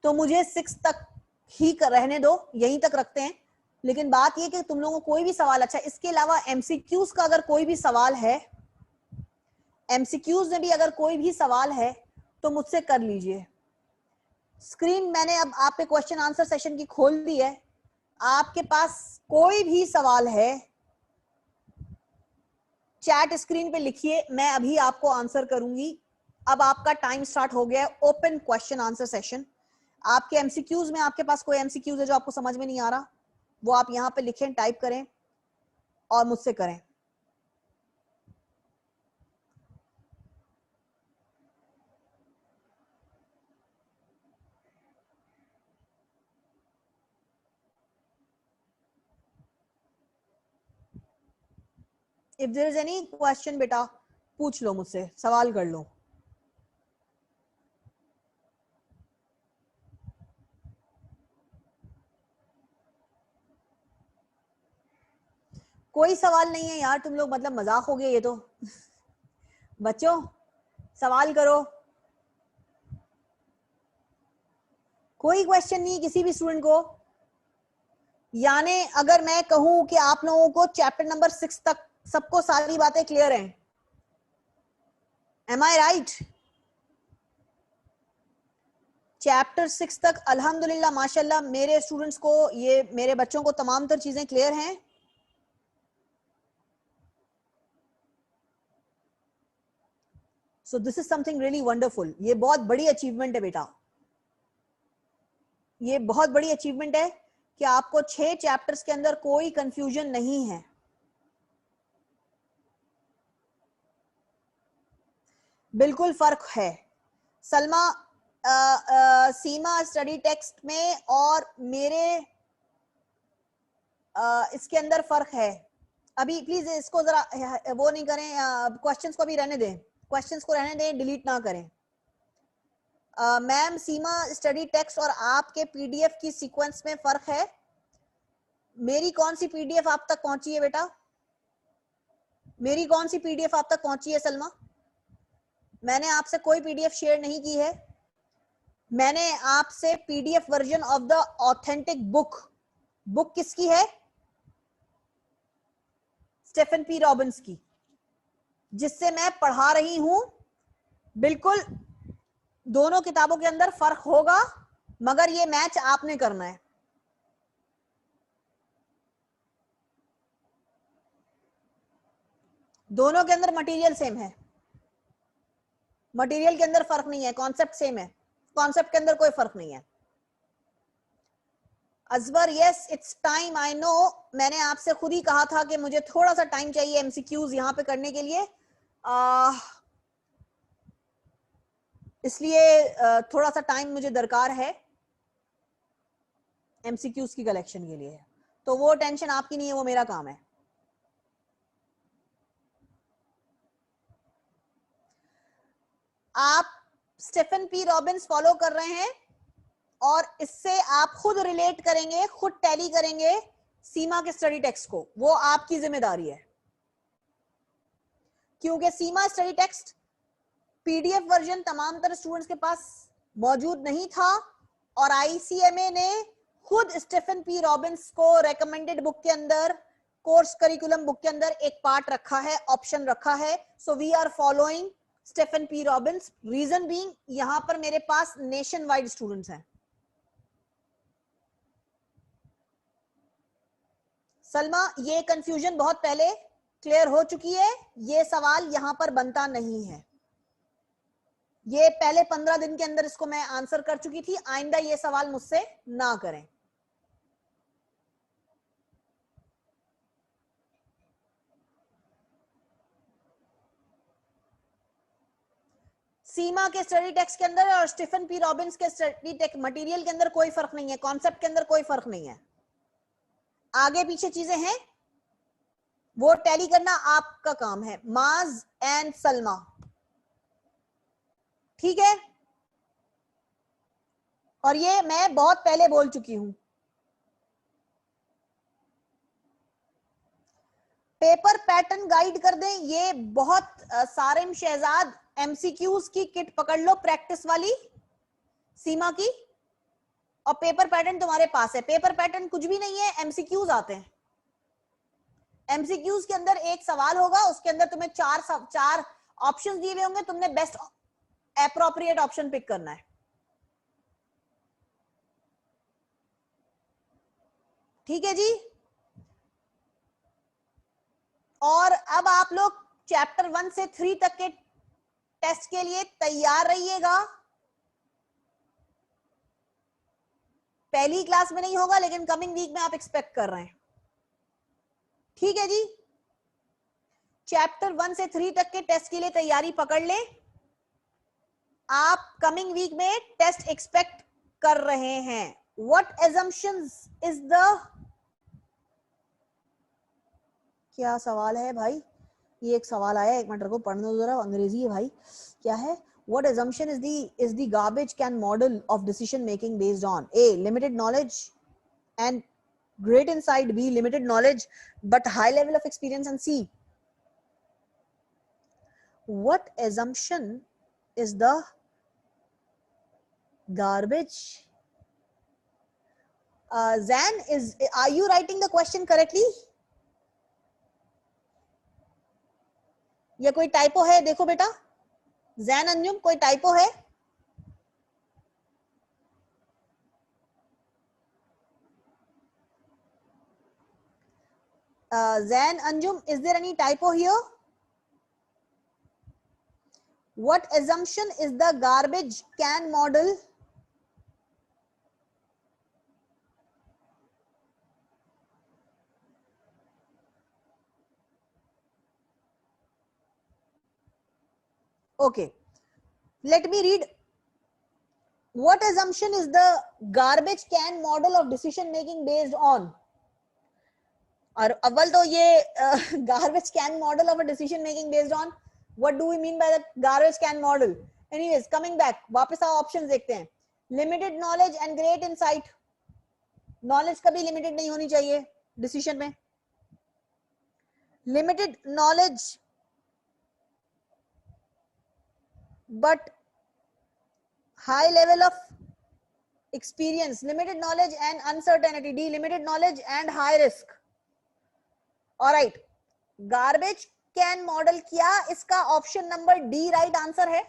तो मुझे 6 तक ही रहने दो, यहीं तक रखते हैं। लेकिन बात ये कि तुम लोगों को कोई भी सवाल, अच्छा इसके अलावा एमसीक्यूज का अगर कोई भी सवाल है, एमसीक्यूज में भी अगर कोई भी सवाल है तो मुझसे कर लीजिए। स्क्रीन मैंने अब आप पे क्वेश्चन आंसर सेशन की खोल दी है। आपके पास कोई भी सवाल है चैट स्क्रीन पे लिखिए, मैं अभी आपको आंसर करूंगी। अब आपका टाइम स्टार्ट हो गया है ओपन क्वेश्चन आंसर सेशन। आपके एमसीक्यूज में, आपके पास कोई एमसीक्यूज है जो आपको समझ में नहीं आ रहा, वो आप यहां पे लिखें, टाइप करें और मुझसे करें। If there is any question बेटा पूछ लो मुझसे, सवाल कर लो। कोई सवाल नहीं है यार, तुम लोग मतलब मजाक हो गया ये तो। बच्चों सवाल करो, कोई क्वेश्चन नहीं किसी भी स्टूडेंट को। यानी अगर मैं कहूं कि आप लोगों को चैप्टर नंबर 6 तक सबको सारी बातें क्लियर हैं, एम आई राइट? चैप्टर 6 तक अल्हम्दुलिल्लाह माशाल्लाह मेरे स्टूडेंट्स को, ये मेरे बच्चों को तमाम तर चीजें क्लियर हैं। सो this is something really wonderful. ये बहुत बड़ी अचीवमेंट है बेटा, ये बहुत बड़ी अचीवमेंट है कि आपको 6 चैप्टर्स के अंदर कोई कंफ्यूजन नहीं है। बिल्कुल फर्क है सलमा, सीमा स्टडी टेक्स्ट में और मेरे इसके अंदर फर्क है। अभी प्लीज इसको जरा वो नहीं करें, क्वेश्चंस को भी रहने दें, क्वेश्चंस को रहने दें, डिलीट ना करें। मैम सीमा स्टडी टेक्स्ट और आपके पीडीएफ की सीक्वेंस में फर्क है। मेरी कौन सी पीडीएफ आप तक पहुंची है बेटा? मेरी कौन सी पीडीएफ आप तक पहुंची है सलमा? मैंने आपसे कोई पीडीएफ शेयर नहीं की है। मैंने आपसे PDF version of the authentic book किसकी है? स्टीफन पी रॉबिन्स की, जिससे मैं पढ़ा रही हूं। बिल्कुल दोनों किताबों के अंदर फर्क होगा, मगर ये मैच आपने करना है। दोनों के अंदर मटेरियल सेम है, मटेरियल के अंदर फर्क नहीं है, कॉन्सेप्ट सेम है, कॉन्सेप्ट के अंदर कोई फर्क नहीं है। Azwar, yes it's time, I know. मैंने आपसे खुद ही कहा था कि मुझे थोड़ा सा टाइम चाहिए एमसीक्यूज यहां पे करने के लिए, इसलिए थोड़ा सा टाइम मुझे दरकार है एमसीक्यूज की कलेक्शन के लिए। तो वो टेंशन आपकी नहीं है, वो मेरा काम है। आप स्टीफन पी रॉबिन्स फॉलो कर रहे हैं और इससे आप खुद रिलेट करेंगे, खुद टैली करेंगे सीमा के स्टडी टेक्स्ट को, वो आपकी जिम्मेदारी है। क्योंकि सीमा स्टडी टेक्स्ट पीडीएफ वर्जन तमाम तरह स्टूडेंट्स के पास मौजूद नहीं था, और आईसीएमए ने खुद स्टीफन पी रॉबिन्स को रेकमेंडेड बुक के अंदर, कोर्स करिकुलम बुक के अंदर एक पार्ट रखा है, ऑप्शन रखा है। So we are following Stephen P Robbins. Reason being, यहां पर मेरे पास नेशन वाइड स्टूडेंट्स हैं। सलमा, ये कंफ्यूजन बहुत पहले क्लियर हो चुकी है, ये सवाल यहां पर बनता नहीं है। ये पहले 15 दिन के अंदर इसको मैं आंसर कर चुकी थी, आइंदा ये सवाल मुझसे ना करें। सीमा के स्टडी टेक्स्ट के अंदर और स्टीफन पी रॉबिन्स के स्टडी टेक्स्ट मटेरियल के अंदर कोई फर्क नहीं है, कॉन्सेप्ट के अंदर कोई फर्क नहीं है। आगे पीछे चीजें हैं, वो टैली करना आपका काम है। माज एंड सलमा, ठीक है? और ये मैं बहुत पहले बोल चुकी हूं। पेपर पैटर्न गाइड कर दें, ये बहुत सारिम शहजाद एमसीक्यूज की किट पकड़ लो, प्रैक्टिस वाली सीमा की, और पेपर पैटर्न तुम्हारे पास है। पेपर पैटर्न कुछ भी नहीं है, एमसीक्यूज आते हैं। एमसीक्यूज के अंदर एक सवाल होगा, उसके अंदर तुम्हें चार ऑप्शंस दिए हुए होंगे, तुमने बेस्ट एप्रोप्रिएट ऑप्शन पिक करना है। ठीक है जी? और अब आप लोग चैप्टर 1 से 3 तक के टेस्ट के लिए तैयार रहिएगा। पहली क्लास में नहीं होगा, लेकिन कमिंग वीक में आप एक्सपेक्ट कर रहे हैं। ठीक है जी? चैप्टर 1 से 3 तक के टेस्ट के लिए तैयारी पकड़ ले। आप कमिंग वीक में टेस्ट एक्सपेक्ट कर रहे हैं। व्हाट assumptions इज द, क्या सवाल है भाई? ये एक सवाल आया, एक मिनट रुको, पढ़ने दो जरा, अंग्रेजी है भाई। क्या है? What assumption is the garbage can model of decision making based on? A, limited knowledge and great insight. B, limited knowledge but high level of experience. And C, what assumption is the garbage? Zan, are you writing the question correctly? या कोई typo है? देखो बेटा, जैन अंजुम, कोई typo है? Zan Anjum, is there any typo here? What assumption is the garbage can model? Okay, let me read. What assumption is the garbage can model of decision making based on? और अव्वल तो ये garbage can model of a decision making based on, what do we mean by the garbage can model? Anyways, coming back, वापस आओ, options देखते हैं। Limited knowledge and great insight, knowledge कभी limited नहीं होनी चाहिए डिसीजन में। Limited knowledge but high level of experience, limited knowledge and uncertainty. D, limited knowledge and high risk. All right, garbage can model, क्या इसका option number D right answer है?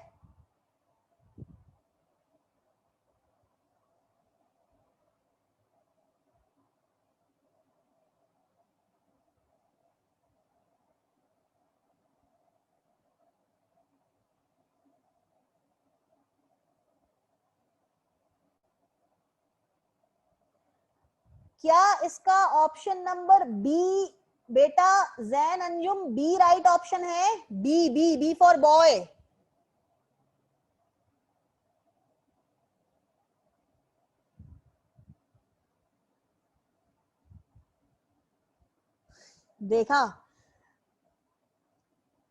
क्या इसका ऑप्शन नंबर बी बेटा Jain Anjum B right option है? B B B for boy. देखा?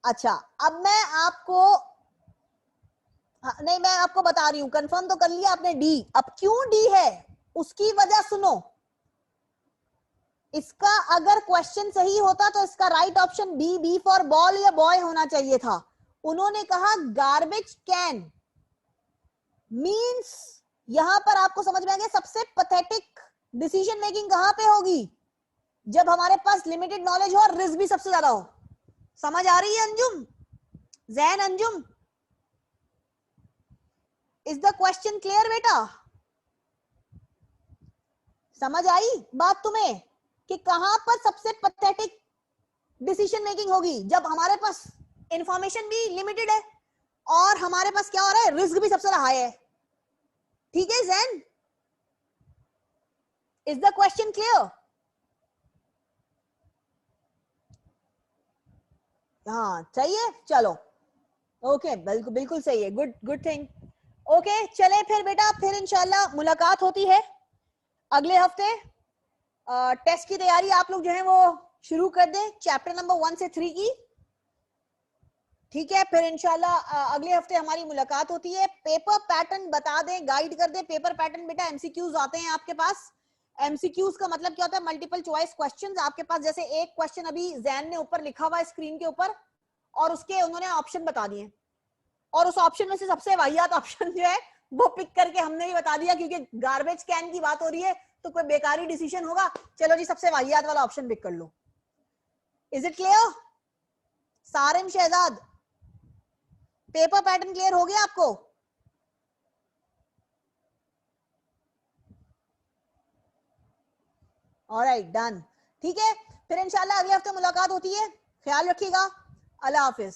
अच्छा, अब मैं आपको नहीं, मैं आपको बता रही हूं, कंफर्म तो कर लिया आपने डी. अब क्यों डी है उसकी वजह सुनो. इसका अगर क्वेश्चन सही होता तो इसका right option B B for ball या बॉय होना चाहिए था. उन्होंने कहा गार्बेज कैन मींस, यहां पर आपको समझ में आ गया सबसे पैथेटिक डिसीजन मेकिंग कहां पे होगी? जब हमारे पास लिमिटेड नॉलेज हो और रिस्क भी सबसे ज्यादा हो. समझ आ रही है Anjum? Jain Anjum, is the question clear बेटा? समझ आई बात तुम्हें कि कहां पर सबसे पैथेटिक डिसीजन मेकिंग होगी? जब हमारे पास इंफॉर्मेशन भी लिमिटेड है और हमारे पास क्या हो रहा है, रिस्क भी सबसे हाई है. ठीक है Jain, is the question clear? हाँ चाहिए, चलो ओके, बिल्कुल बिल्कुल सही है. Good good thing. ओके चले फिर बेटा, फिर इंशाल्लाह मुलाकात होती है अगले हफ्ते. टेस्ट की तैयारी आप लोग जो है वो शुरू कर दें, चैप्टर नंबर 1 से 3 की. ठीक है, फिर इंशाल्लाह अगले हफ्ते हमारी मुलाकात होती है. पेपर पैटर्न बता दें, गाइड कर दें. पेपर पैटर्न बेटा एमसीक्यूज आते हैं आपके पास. एमसीक्यूज का मतलब क्या होता है? Multiple choice questions. आपके पास जैसे एक क्वेश्चन अभी जैन ने ऊपर लिखा हुआ है स्क्रीन के ऊपर, और उसके उन्होंने ऑप्शन बता दिए, और उस ऑप्शन में से सबसे वाहियात ऑप्शन जो है वो पिक करके हमने भी बता दिया, क्योंकि गार्बेज कैन की बात हो रही है तो कोई बेकारी डिसीजन होगा. चलो जी, सबसे वाहियात वाला ऑप्शन पिक कर लो. Is it clear? Sarim Shahzad, paper pattern clear हो गया आपको? Alright done. ठीक है, फिर इंशाल्लाह अगले हफ्ते मुलाकात होती है. ख्याल रखिएगा. अल्लाह हाफिज.